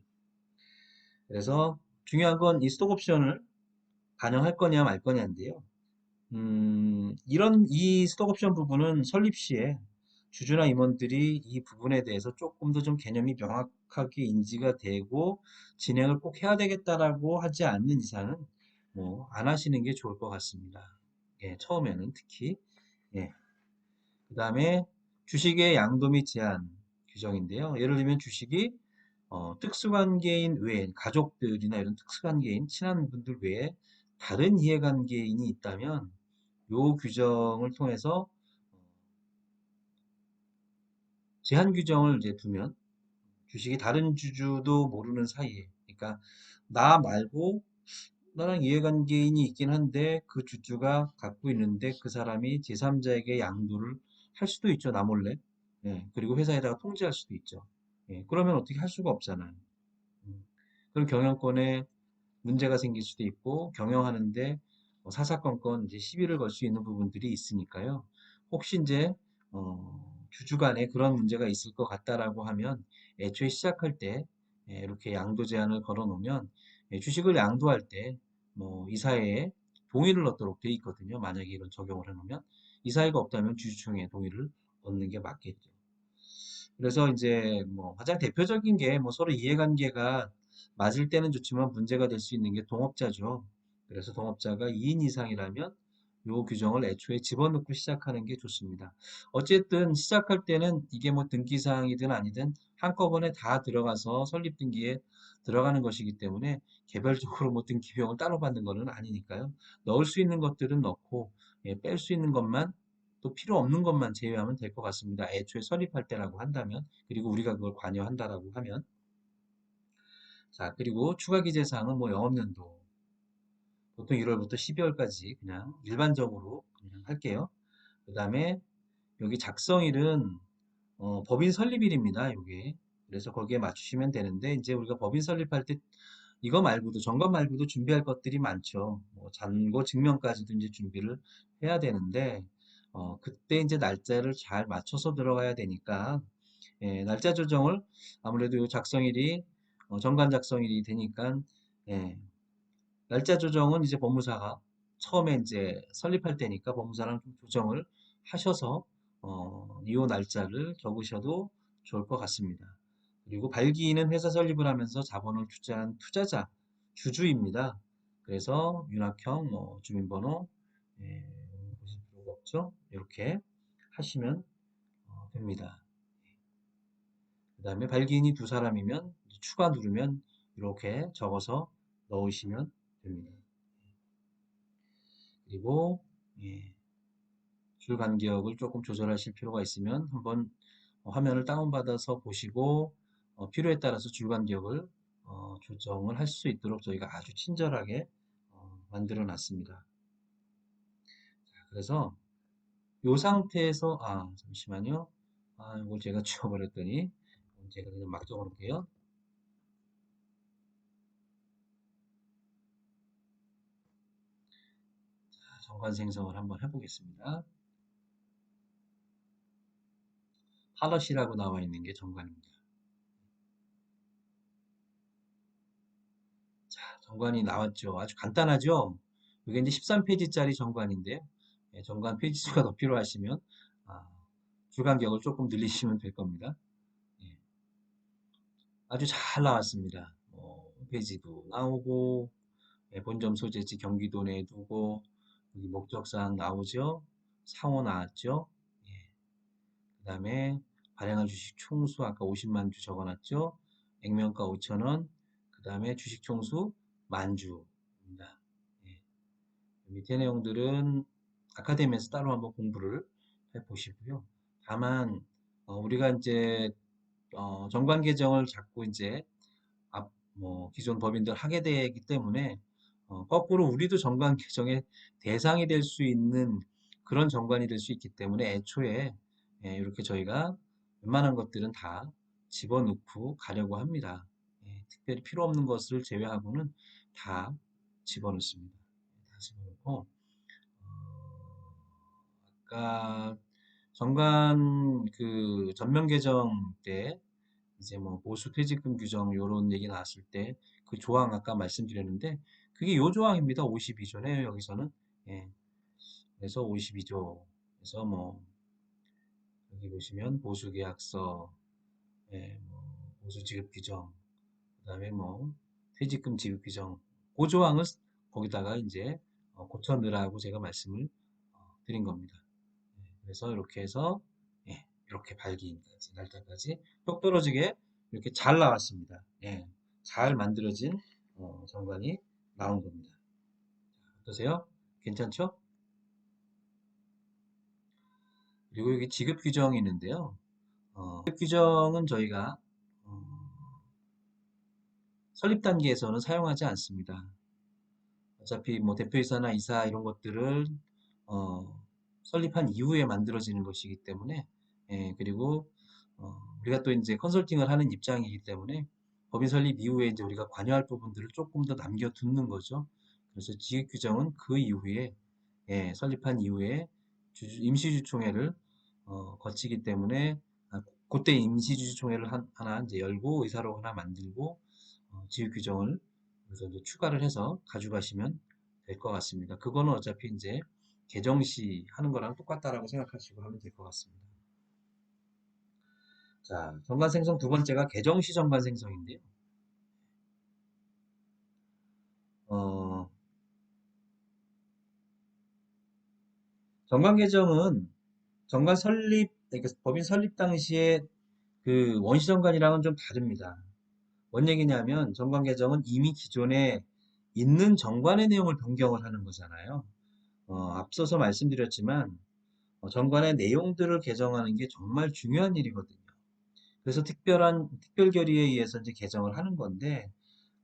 A: 그래서 중요한 건 이 스톡 옵션을 반영할 거냐 말 거냐인데요. 이 스톡옵션 부분은 설립 시에 주주나 임원들이 이 부분에 대해서 조금 더 좀 개념이 명확하게 인지가 되고 진행을 꼭 해야 되겠다라고 하지 않는 이상은 뭐 안 하시는 게 좋을 것 같습니다. 처음에는 특히. 예. 그 다음에 주식의 양도 및 제한 규정인데요. 예를 들면 주식이 특수관계인 외에 가족들이나 이런 특수관계인 친한 분들 외에 다른 이해관계인이 있다면 요 규정을 통해서 제한 규정을 이제 두면 주식이 다른 주주도 모르는 사이에 그러니까 나 말고 나랑 이해관계인이 있긴 한데 그 주주가 갖고 있는데 그 사람이 제3자에게 양도를 할 수도 있죠. 나 몰래. 그리고 회사에다가 통지할 수도 있죠. 그러면 어떻게 할 수가 없잖아요. 그럼 경영권에 문제가 생길 수도 있고 경영하는데 사사건건 이제 시비를 걸 수 있는 부분들이 있으니까요. 혹시 이제 주주 간에 그런 문제가 있을 것 같다라고 하면 애초에 시작할 때 이렇게 양도 제한을 걸어 놓으면 주식을 양도할 때 뭐 이사회에 동의를 얻도록 돼 있거든요. 만약에 이런 적용을 해 놓으면 이사회가 없다면 주주총회 동의를 얻는 게 맞겠죠. 그래서 이제 뭐 가장 대표적인 게 뭐 서로 이해관계가 맞을 때는 좋지만 문제가 될 수 있는 게 동업자죠. 그래서 동업자가 2인 이상이라면 요 규정을 애초에 집어넣고 시작하는 게 좋습니다. 어쨌든 시작할 때는 이게 뭐 등기사항이든 아니든 한꺼번에 다 들어가서 설립 등기에 들어가는 것이기 때문에 개별적으로 뭐 등기 비용을 따로 받는 거는 아니니까요. 넣을 수 있는 것들은 넣고 뺄 수 있는 것만 또 필요 없는 것만 제외하면 될 것 같습니다. 애초에 설립할 때라고 한다면 그리고 우리가 그걸 관여한다라고 하면 자 그리고 추가 기재 사항은 뭐 영업연도 보통 1월부터 12월까지 그냥 일반적으로 그냥 할게요. 그 다음에 여기 작성일은 법인 설립일입니다. 요게. 그래서 거기에 맞추시면 되는데 이제 우리가 법인 설립할 때 이거 말고도 점검 말고도 준비할 것들이 많죠. 뭐 잔고 증명까지도 이제 준비를 해야 되는데 그때 이제 날짜를 잘 맞춰서 들어가야 되니까 날짜 조정을 아무래도 요 작성일이 정관 작성일이 되니까 예, 날짜 조정은 이제 법무사가 처음에 이제 설립할 때니까 법무사랑 좀 조정을 하셔서 이 날짜를 적으셔도 좋을 것 같습니다. 그리고 발기인은 회사 설립을 하면서 자본을 투자한 투자자, 주주입니다. 그래서 윤학형, 뭐 주민번호 보실 필요가 없죠. 이렇게 하시면 됩니다. 그 다음에 발기인이 두 사람이면 추가 누르면 이렇게 적어서 넣으시면 됩니다. 그리고 예, 줄 간격을 조금 조절하실 필요가 있으면 한번 화면을 다운받아서 보시고 필요에 따라서 줄 간격을 조정을 할 수 있도록 저희가 아주 친절하게 만들어 놨습니다. 그래서 이 상태에서 잠시만요. 이걸 제가 지워버렸더니 제가 그냥 막 적어놓을게요. 정관 생성을 한번 해보겠습니다. 팔럿이라고 나와 있는 게 정관입니다. 자, 정관이 나왔죠. 아주 간단하죠. 이게 이제 13페이지짜리 정관인데요. 정관 페이지 수가 더 필요하시면 줄 간격을 조금 늘리시면 될 겁니다. 예, 아주 잘 나왔습니다. 페이지도 나오고 본점 소재지 경기도 내에 두고 여기 목적사항 나오죠. 상호 나왔죠. 예, 그 다음에 발행할 주식 총수 아까 50만 주 적어놨죠. 액면가 5,000원. 그 다음에 주식 총수 10,000주입니다. 예, 밑에 내용들은 아카데미에서 따로 한번 공부를 해보시고요. 다만 우리가 이제 정관 개정을 자꾸 이제 뭐 기존 법인들 하게 되기 때문에 거꾸로 우리도 정관 개정의 대상이 될 수 있는 그런 정관이 될 수 있기 때문에 애초에 이렇게 저희가 웬만한 것들은 다 집어넣고 가려고 합니다. 특별히 필요 없는 것을 제외하고는 다 집어넣습니다. 다 집어넣고 아까 정관 그 전면 개정 때 이제 뭐 보수 퇴직금 규정 요런 얘기 나왔을 때 그 조항 아까 말씀드렸는데 그게 요 조항입니다. 52조네요. 여기서는. 예. 그래서 52조에서 뭐 여기 보시면 보수 계약서, 뭐 보수 지급 규정, 그다음에 뭐 퇴직금 지급 규정 그 조항을 거기다가 이제 고쳐 넣으라고 제가 말씀을 드린 겁니다. 그래서 이렇게 해서 이렇게 발기인까지 날짜까지 똑 떨어지게 이렇게 잘 나왔습니다. 잘 만들어진 정관이 나온 겁니다. 어떠세요? 괜찮죠? 그리고 여기 지급 규정이 있는데요. 지급 규정은 저희가 설립 단계에서는 사용하지 않습니다. 어차피 뭐 대표이사나 이사 이런 것들을 설립한 이후에 만들어지는 것이기 때문에 그리고 우리가 또 이제 컨설팅을 하는 입장이기 때문에 법인 설립 이후에 이제 우리가 관여할 부분들을 조금 더 남겨두는 거죠. 그래서 지급 규정은 그 이후에 설립한 이후에 임시주총회를 거치기 때문에 그때 임시주총회를 하나 이제 열고 의사로 하나 만들고 지급 규정을 그래서 이제 추가를 해서 가져가시면 될 것 같습니다. 그거는 어차피 이제 개정 시 하는 거랑 똑같다라고 생각하시고 하면 될 것 같습니다. 자, 정관 생성 두 번째가 개정 시 정관 생성인데요. 어, 정관 개정은 정관 설립, 그러니까 법인 설립 당시에 그 원시 정관이랑은 좀 다릅니다. 뭔 얘기냐면 정관 개정은 이미 기존에 있는 정관의 내용을 변경을 하는 거잖아요. 앞서서 말씀드렸지만 정관의 내용들을 개정하는 게 정말 중요한 일이거든요. 그래서 특별 결의에 의해서 이제 개정을 하는 건데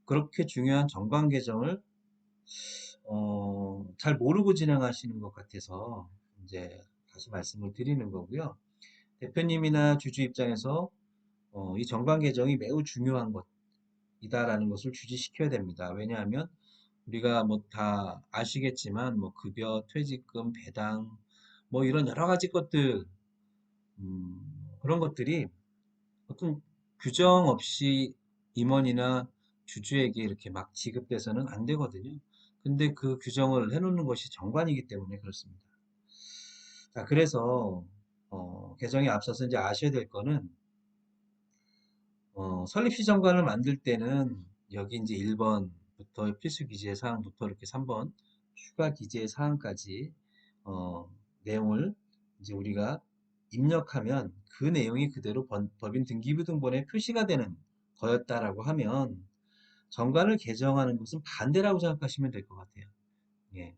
A: 그렇게 중요한 정관 개정을 잘 모르고 진행하시는 것 같아서 이제 다시 말씀을 드리는 거고요. 대표님이나 주주 입장에서 이 정관 개정이 매우 중요한 것이다라는 것을 주지시켜야 됩니다. 왜냐하면 우리가 뭐 다 아시겠지만 뭐 급여, 퇴직금, 배당 뭐 이런 여러 가지 것들 그런 것들이 어떤 규정 없이 임원이나 주주에게 이렇게 막 지급돼서는 안 되거든요. 근데 그 규정을 해놓는 것이 정관이기 때문에 그렇습니다. 자, 그래서 개정에 앞서서 이제 아셔야 될 거는 설립시 정관을 만들 때는 여기 이제 1번부터 필수 기재 사항부터 이렇게 3번 추가 기재 사항까지 어, 내용을 이제 우리가 입력하면 그 내용이 그대로 법인 등기부등본에 표시가 되는 거였다라고 하면 정관을 개정하는 것은 반대라고 생각하시면 될 것 같아요. 예.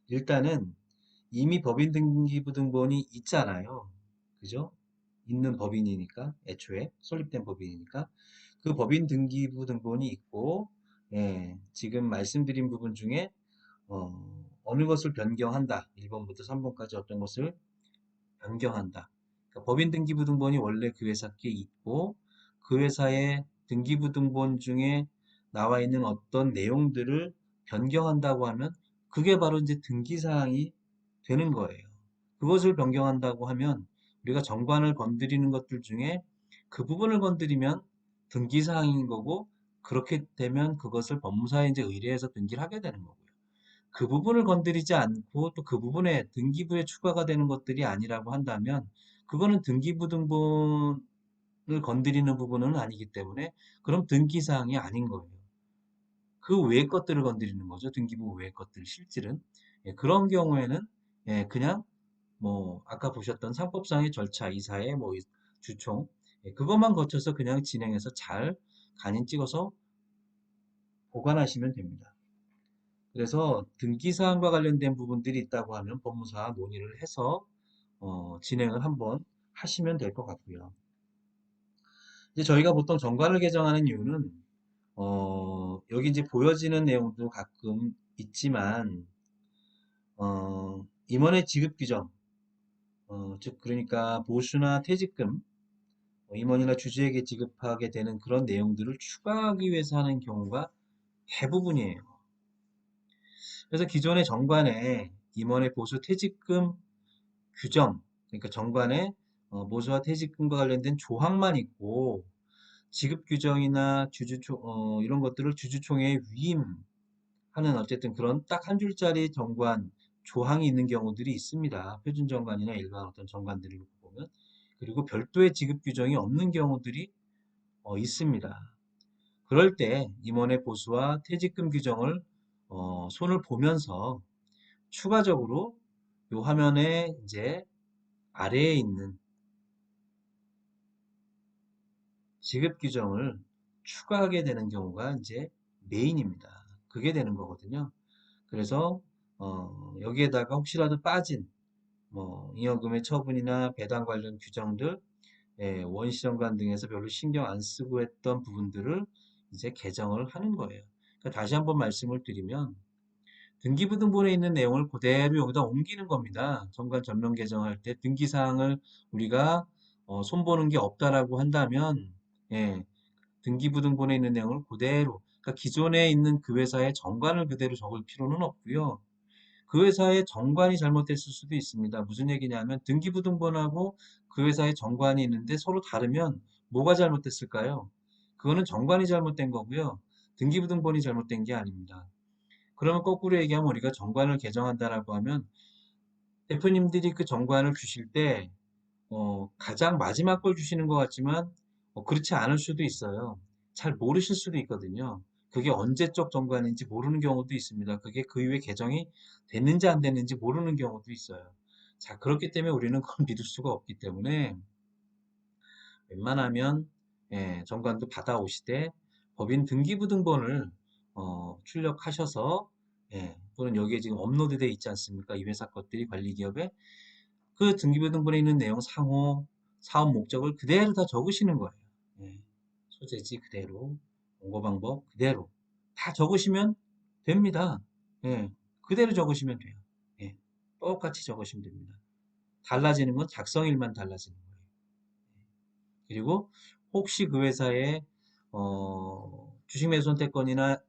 A: 일단은 이미 법인 등기부등본이 있잖아요. 그죠? 있는 법인이니까 애초에 설립된 법인이니까 그 법인 등기부등본이 있고 예, 지금 말씀드린 부분 중에 어느 것을 변경한다. 1번부터 3번까지 어떤 것을 변경한다. 그러니까 법인 등기부등본이 원래 그 회사께 있고 그 회사의 등기부등본 중에 나와 있는 어떤 내용들을 변경한다고 하면 그게 바로 이제 등기사항이 되는 거예요. 그것을 변경한다고 하면 우리가 정관을 건드리는 것들 중에 그 부분을 건드리면 등기사항인 거고 그렇게 되면 그것을 법무사에 이제 의뢰해서 등기를 하게 되는 거고요. 그 부분을 건드리지 않고 또 그 부분에 등기부에 추가가 되는 것들이 아니라고 한다면 그거는 등기부등본을 건드리는 부분은 아니기 때문에 그럼 등기사항이 아닌 거예요. 그 외의 것들을 건드리는 거죠. 등기부 외의 것들 실질은. 예, 그런 경우에는 예, 그냥 뭐 아까 보셨던 상법상의 절차 이사회 뭐 주총 예, 그것만 거쳐서 그냥 진행해서 잘 간인 찍어서 보관하시면 됩니다. 그래서 등기사항과 관련된 부분들이 있다고 하면 법무사와 논의를 해서 진행을 한번 하시면 될 것 같고요. 이제 저희가 보통 정관을 개정하는 이유는 여기 이제 보여지는 내용도 가끔 있지만 임원의 지급 규정, 즉 그러니까 보수나 퇴직금, 임원이나 주주에게 지급하게 되는 그런 내용들을 추가하기 위해서 하는 경우가 대부분이에요. 그래서 기존의 정관에 임원의 보수 퇴직금 규정, 그러니까 정관에 보수와 퇴직금과 관련된 조항만 있고 지급 규정이나 이런 것들을 주주총회에 위임하는 어쨌든 그런 딱 한 줄짜리 정관 조항이 있는 경우들이 있습니다. 표준 정관이나 일반 어떤 정관들을 보면 그리고 별도의 지급 규정이 없는 경우들이 있습니다. 그럴 때 임원의 보수와 퇴직금 규정을 손을 보면서 추가적으로 이 화면에 이제 아래에 있는 지급 규정을 추가하게 되는 경우가 이제 메인입니다. 그게 되는 거거든요. 그래서 여기에다가 혹시라도 빠진 뭐 잉여금의 처분이나 배당 관련 규정들, 예, 원시정관 등에서 별로 신경 안 쓰고 했던 부분들을 이제 개정을 하는 거예요. 그러니까 다시 한번 말씀을 드리면 등기부등본에 있는 내용을 그대로 여기다 옮기는 겁니다. 정관 전면 개정할 때 등기사항을 우리가 손보는 게 없다라고 한다면 예, 등기부등본에 있는 내용을 그대로 그러니까 기존에 있는 그 회사의 정관을 그대로 적을 필요는 없고요. 그 회사의 정관이 잘못됐을 수도 있습니다. 무슨 얘기냐면 등기부등본하고 그 회사의 정관이 있는데 서로 다르면 뭐가 잘못됐을까요? 그거는 정관이 잘못된 거고요. 등기부등본이 잘못된 게 아닙니다. 그러면 거꾸로 얘기하면 우리가 정관을 개정한다라고 하면 대표님들이 그 정관을 주실 때 가장 마지막 걸 주시는 것 같지만 그렇지 않을 수도 있어요. 잘 모르실 수도 있거든요. 그게 언제적 정관인지 모르는 경우도 있습니다. 그게 그 이후에 개정이 됐는지 안 됐는지 모르는 경우도 있어요. 자, 그렇기 때문에 우리는 그걸 믿을 수가 없기 때문에 웬만하면 정관도 받아오시되 법인 등기부등본을 출력하셔서 또는 여기에 지금 업로드되어 있지 않습니까? 이 회사 것들이 관리기업에 그 등기부등본에 있는 내용 상호 사업 목적을 그대로 다 적으시는 거예요. 예, 소재지 그대로 공고 방법 그대로 다 적으시면 됩니다. 예, 그대로 적으시면 돼요. 예, 똑같이 적으시면 됩니다. 달라지는 건 작성일만 달라지는 거예요. 그리고 혹시 그 회사에 주식 매수 선택권이나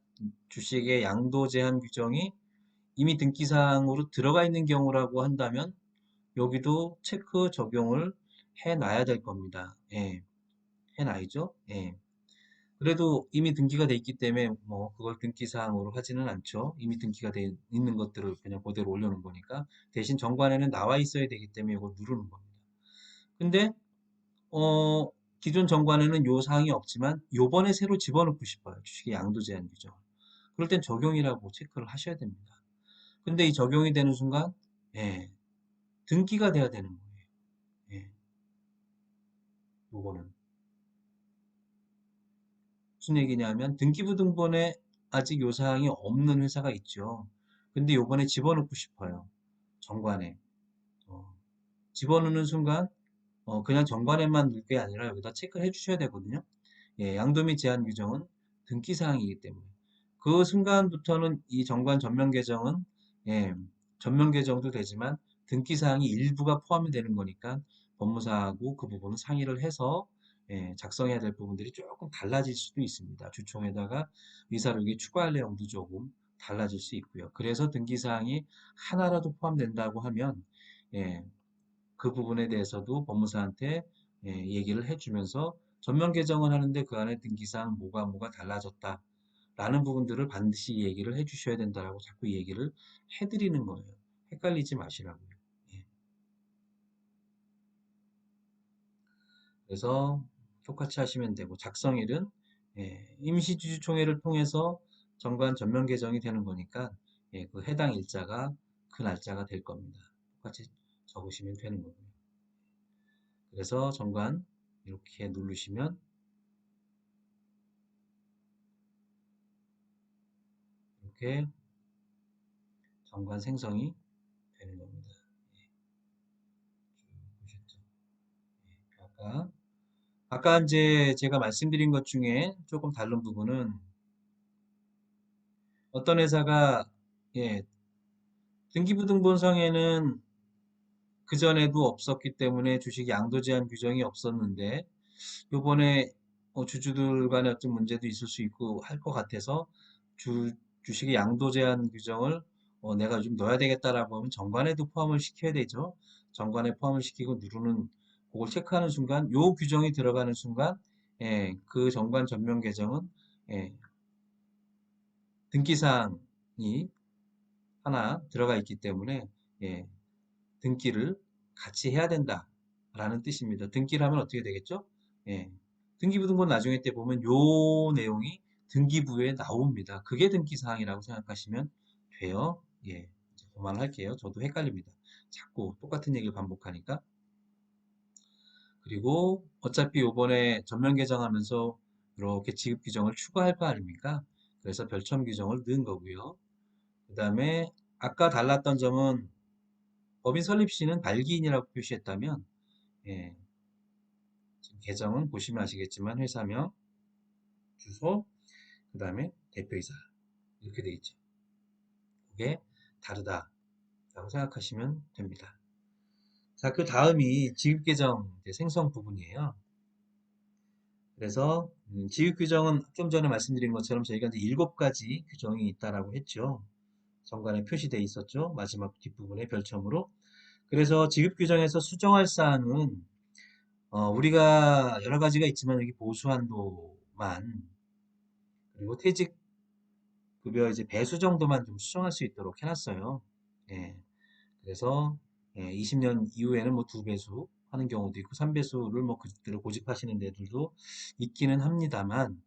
A: 주식의 양도 제한 규정이 이미 등기사항으로 들어가 있는 경우라고 한다면 여기도 체크 적용을 해놔야 될 겁니다. 예, 해놔야죠. 예. 그래도 이미 등기가 돼 있기 때문에 뭐 그걸 등기사항으로 하지는 않죠. 이미 등기가 돼 있는 것들을 그냥 그대로 올려놓은 거니까. 대신 정관에는 나와 있어야 되기 때문에 이걸 누르는 겁니다. 근데 어, 기존 정관에는 요 사항이 없지만 요번에 새로 집어넣고 싶어요. 주식의 양도 제한 규정. 그럴 땐 적용이라고 체크를 하셔야 됩니다. 근데 이 적용이 되는 순간 예, 등기가 돼야 되는 거예요. 예, 요거는 무슨 얘기냐면 등기부등본에 아직 요 사항이 없는 회사가 있죠. 근데 요번에 집어넣고 싶어요. 정관에. 어, 집어넣는 순간 그냥 정관에만 넣을 게 아니라 여기다 체크를 해주셔야 되거든요. 예, 양도 및 제한 규정은 등기 사항이기 때문에 그 순간부터는 이 정관 전면 개정은 예, 전면 개정도 되지만 등기 사항이 일부가 포함이 되는 거니까 법무사하고 그 부분은 상의를 해서 작성해야 될 부분들이 조금 달라질 수도 있습니다. 주총에다가 의사록에 추가할 내용도 조금 달라질 수 있고요. 그래서 등기 사항이 하나라도 포함된다고 하면 예, 그 부분에 대해서도 법무사한테 얘기를 해주면서 전면 개정을 하는데 그 안에 등기사항 뭐가 달라졌다 라는 부분들을 반드시 얘기를 해주셔야 된다라고 자꾸 얘기를 해드리는 거예요. 헷갈리지 마시라고요. 예. 그래서 똑같이 하시면 되고 작성일은 임시주주총회를 통해서 정관 전면 개정이 되는 거니까 그 해당 일자가 그 날짜가 될 겁니다. 똑같이 적으시면 되는 거고요. 그래서 정관 이렇게 누르시면 이렇게 정관 생성이 되는 겁니다. 보셨죠? 아까 이제 제가 말씀드린 것 중에 조금 다른 부분은 어떤 회사가 예, 등기부등본상에는 그전에도 없었기 때문에 주식 양도 제한 규정이 없었는데 요번에 주주들 간에 어떤 문제도 있을 수 있고 할 것 같아서 주식의 양도 제한 규정을 내가 좀 넣어야 되겠다라고 하면 정관에도 포함을 시켜야 되죠. 정관에 포함을 시키고 누르는 그걸 체크하는 순간 요 규정이 들어가는 순간 그 정관 전면 개정은 예, 등기사항이 하나 들어가 있기 때문에 예, 등기를 같이 해야 된다라는 뜻입니다. 등기를 하면 어떻게 되겠죠? 예, 등기부등본 나중에 때 보면 요 내용이 등기부에 나옵니다. 그게 등기사항이라고 생각하시면 돼요. 예, 이제 그만할게요. 저도 헷갈립니다. 자꾸 똑같은 얘기를 반복하니까. 그리고 어차피 요번에 전면 개정하면서 이렇게 지급 규정을 추가할 거 아닙니까? 그래서 별첨 규정을 넣은 거고요. 그 다음에 아까 달랐던 점은 법인 설립 시는 발기인이라고 표시했다면 예, 지금 계정은 보시면 아시겠지만 회사명, 주소, 그 다음에 대표이사 이렇게 되어 있죠. 그게 다르다라고 생각하시면 됩니다. 자, 그 다음이 지급계정 생성 부분이에요. 그래서 지급규정은 좀 전에 말씀드린 것처럼 저희가 이제 7가지 규정이 있다라고 했죠. 정관에 표시되어 있었죠. 마지막 뒷부분에 별첨으로. 그래서 지급규정에서 수정할 사항은 우리가 여러 가지가 있지만 여기 보수한도만 그리고 퇴직급여 이제 배수 정도만 좀 수정할 수 있도록 해놨어요. 예, 그래서 20년 이후에는 뭐 2배수 하는 경우도 있고 3배수를 뭐 그대로 고집하시는 데들도 있기는 합니다만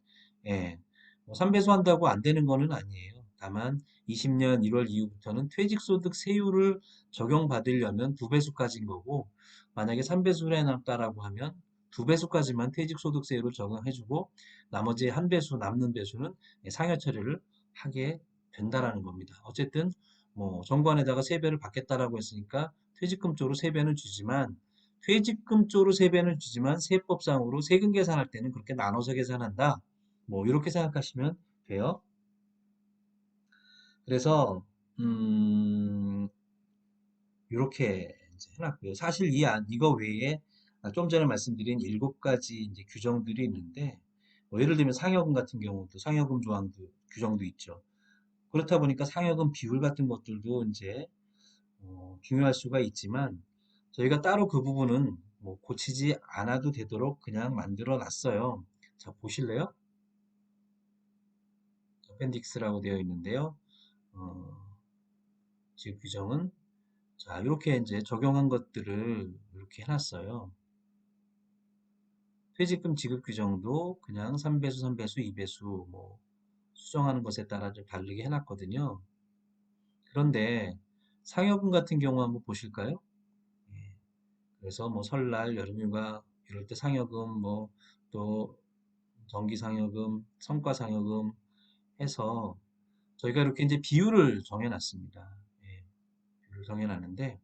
A: 뭐 3배수 한다고 안 되는 거는 아니에요. 다만 20년 1월 이후부터는 퇴직소득 세율을 적용받으려면 2배수까지인 거고, 만약에 3배수를 해놨다라고 하면 2배수까지만 퇴직소득세율을 적용해주고 나머지 1배수 남는 배수는 상여 처리를 하게 된다라는 겁니다. 어쨌든 뭐 정관에다가 3배를 받겠다라고 했으니까 퇴직금 쪽으로 3배는 주지만, 퇴직금 쪽으로 3배는 주지만 세법상으로 세금 계산할 때는 그렇게 나눠서 계산한다. 뭐 이렇게 생각하시면 돼요. 그래서 이렇게 이제 해놨고요. 사실 이거 외에 좀 전에 말씀드린 7가지 이제 규정들이 있는데, 뭐 예를 들면 상여금 같은 경우도 상여금 조항도 규정도 있죠. 그렇다 보니까 상여금 비율 같은 것들도 이제 중요할 수가 있지만, 저희가 따로 그 부분은 뭐 고치지 않아도 되도록 그냥 만들어 놨어요. 자, 보실래요? 어펜딕스라고 되어 있는데요. 어, 지금 규정은 자, 이렇게 이제 적용한 것들을 이렇게 해놨어요. 퇴직금 지급 규정도 그냥 3배수, 3배수, 2배수 뭐 수정하는 것에 따라 좀 다르게 해놨거든요. 그런데 상여금 같은 경우 한번 보실까요? 예, 그래서 뭐 설날, 여름휴가 이럴 때 상여금, 뭐 또 정기 상여금, 성과 상여금 해서 저희가 이렇게 이제 비율을 정해놨습니다. 예, 비율을 정해놨는데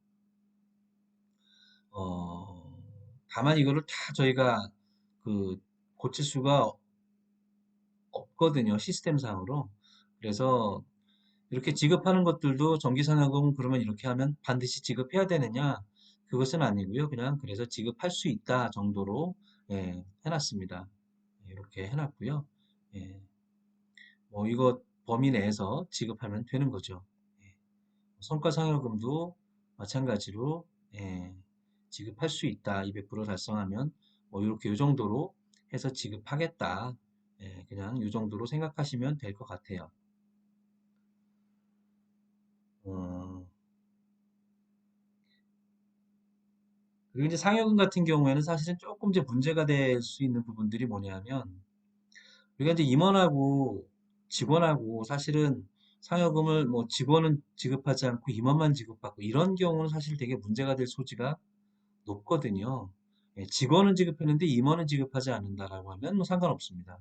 A: 어, 다만 이거를 다 저희가 그 고칠 수가 없거든요. 시스템상으로. 그래서 이렇게 지급하는 것들도 정기상여금 그러면 이렇게 하면 반드시 지급해야 되느냐? 그것은 아니고요. 그냥 그래서 지급할 수 있다 정도로 해놨습니다. 이렇게 해놨고요. 예, 뭐 이거 범위 내에서 지급하면 되는 거죠. 예, 성과상여금도 마찬가지로 예, 지급할 수 있다. 200% 달성하면 뭐 이렇게 이 정도로 해서 지급하겠다. 예, 그냥 이 정도로 생각하시면 될 것 같아요. 어, 그리고 이제 상여금 같은 경우에는 사실은 조금 이제 문제가 될 수 있는 부분들이 뭐냐면, 우리가 이제 임원하고 직원하고 사실은 상여금을 뭐 직원은 지급하지 않고 임원만 지급받고 이런 경우는 사실 되게 문제가 될 소지가 높거든요. 예, 직원은 지급했는데 임원은 지급하지 않는다라고 하면 뭐 상관없습니다.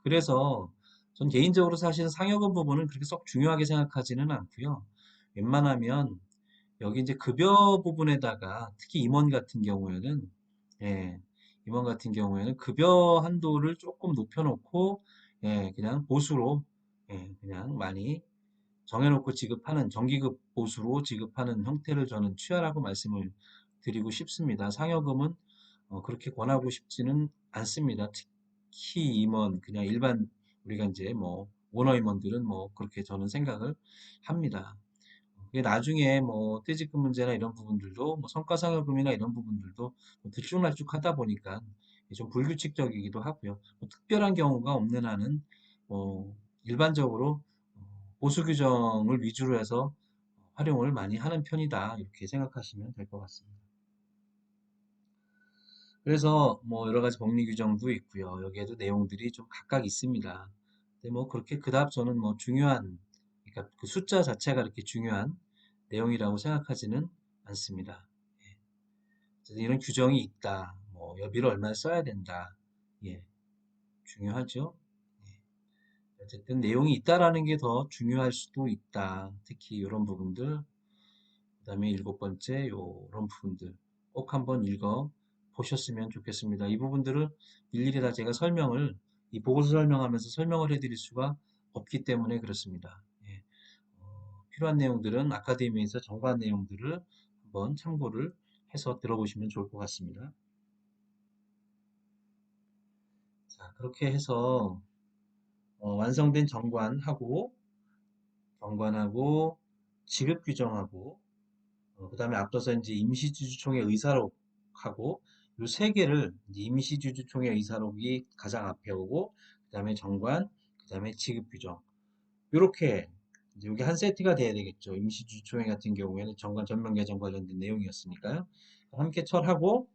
A: 그래서 전 개인적으로 사실은 상여금 부분은 그렇게 썩 중요하게 생각하지는 않고요. 웬만하면 여기 이제 급여 부분에다가 특히 임원 같은 경우에는 예, 임원 같은 경우에는 급여 한도를 조금 높여놓고 그냥 보수로 그냥 많이 정해놓고 지급하는 정기급 보수로 지급하는 형태를 저는 취하라고 말씀을 드리고 싶습니다. 상여금은 그렇게 권하고 싶지는 않습니다. 특히 임원 그냥 일반 우리가 이제 뭐 오너 임원들은 뭐 그렇게 저는 생각을 합니다. 이게 나중에 뭐 퇴직금 문제나 이런 부분들도 뭐 성과상여금이나 이런 부분들도 뭐 들쭉날쭉하다 보니까 좀 불규칙적이기도 하고요. 뭐 특별한 경우가 없는 한은 일반적으로 보수 규정을 위주로 해서 활용을 많이 하는 편이다 이렇게 생각하시면 될 것 같습니다. 그래서 뭐 여러 가지 법리 규정도 있고요. 여기에도 내용들이 좀 각각 있습니다. 근데 뭐 그렇게 그다음 저는 뭐 중요한 그러니까 그 숫자 자체가 그렇게 중요한 내용이라고 생각하지는 않습니다. 예. 어쨌든 이런 규정이 있다. 뭐 여비를 얼마나 써야 된다. 예, 중요하죠. 예. 어쨌든 내용이 있다라는 게 더 중요할 수도 있다. 특히 이런 부분들. 그다음에 7번째 요런 부분들 꼭 한번 읽어 보셨으면 좋겠습니다. 이 부분들을 일일이 다 제가 이 보고서 설명하면서 설명을 해드릴 수가 없기 때문에 그렇습니다. 예. 필요한 내용들은 아카데미에서 정보한 내용들을 한번 참고를 해서 들어보시면 좋을 것 같습니다. 자, 그렇게 해서 완성된 정관하고 지급 규정하고 그 다음에 앞서서 이제 임시주주총회 의사록하고 요 세 개를 이제 임시주주총회 의사록이 가장 앞에 오고 그 다음에 정관, 그 다음에 지급 규정 요렇게 이제 여기 한 세트가 돼야 되겠죠. 임시주주총회 같은 경우에는 정관 전면 개정 관련된 내용이었으니까요. 함께 철하고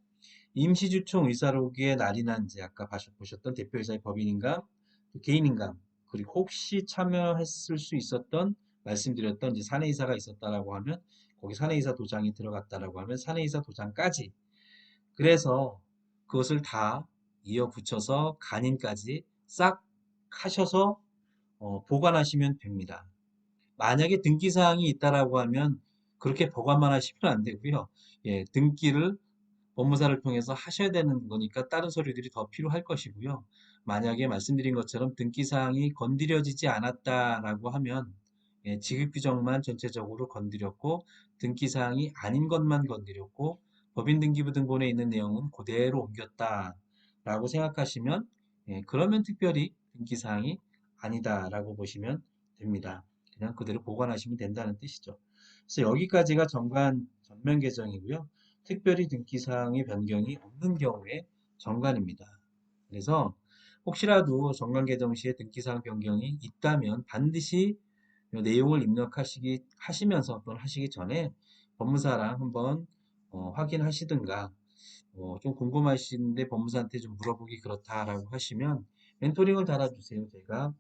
A: 임시주총 의사록에 날인한 이제 아까 보셨던 대표이사의 법인인감, 개인인감 그리고 혹시 참여했을 수 있었던 말씀드렸던 이제 사내이사가 있었다라고 하면 거기 사내이사 도장이 들어갔다라고 하면 사내이사 도장까지 그래서 그것을 다 이어 붙여서 간인까지 싹 하셔서 보관하시면 됩니다. 만약에 등기사항이 있다라고 하면 그렇게 보관만 하시면 안 되고요. 예, 등기를 법무사를 통해서 하셔야 되는 거니까 다른 서류들이 더 필요할 것이고요. 만약에 말씀드린 것처럼 등기사항이 건드려지지 않았다라고 하면 예, 지급규정만 전체적으로 건드렸고 등기사항이 아닌 것만 건드렸고 법인등기부 등본에 있는 내용은 그대로 옮겼다라고 생각하시면 예, 그러면 특별히 등기사항이 아니다라고 보시면 됩니다. 그냥 그대로 보관하시면 된다는 뜻이죠. 그래서 여기까지가 정관 전면 개정이고요. 특별히 등기사항의 변경이 없는 경우에 정관입니다. 그래서 혹시라도 정관 개정 시에 등기사항 변경이 있다면 반드시 내용을 하시면서 또는 하시기 전에 법무사랑 한번 확인하시든가 좀 궁금하신데 법무사한테 좀 물어보기 그렇다라고 하시면 멘토링을 달아주세요. 제가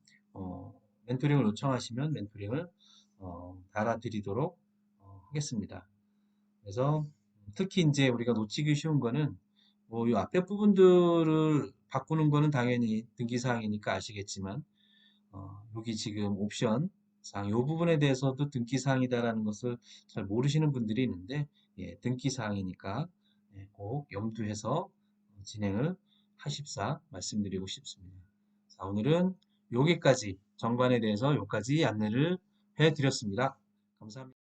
A: 멘토링을 요청하시면 멘토링을 달아드리도록 하겠습니다. 그래서 특히 이제 우리가 놓치기 쉬운 거는 뭐 이 앞에 부분들을 바꾸는 거는 당연히 등기사항이니까 아시겠지만 여기 지금 옵션 상 이 부분에 대해서도 등기사항이다라는 것을 잘 모르시는 분들이 있는데 예, 등기사항이니까 예, 꼭 염두해서 진행을 하십사 말씀드리고 싶습니다. 자, 오늘은 여기까지 정관에 대해서 여기까지 안내를 해드렸습니다. 감사합니다.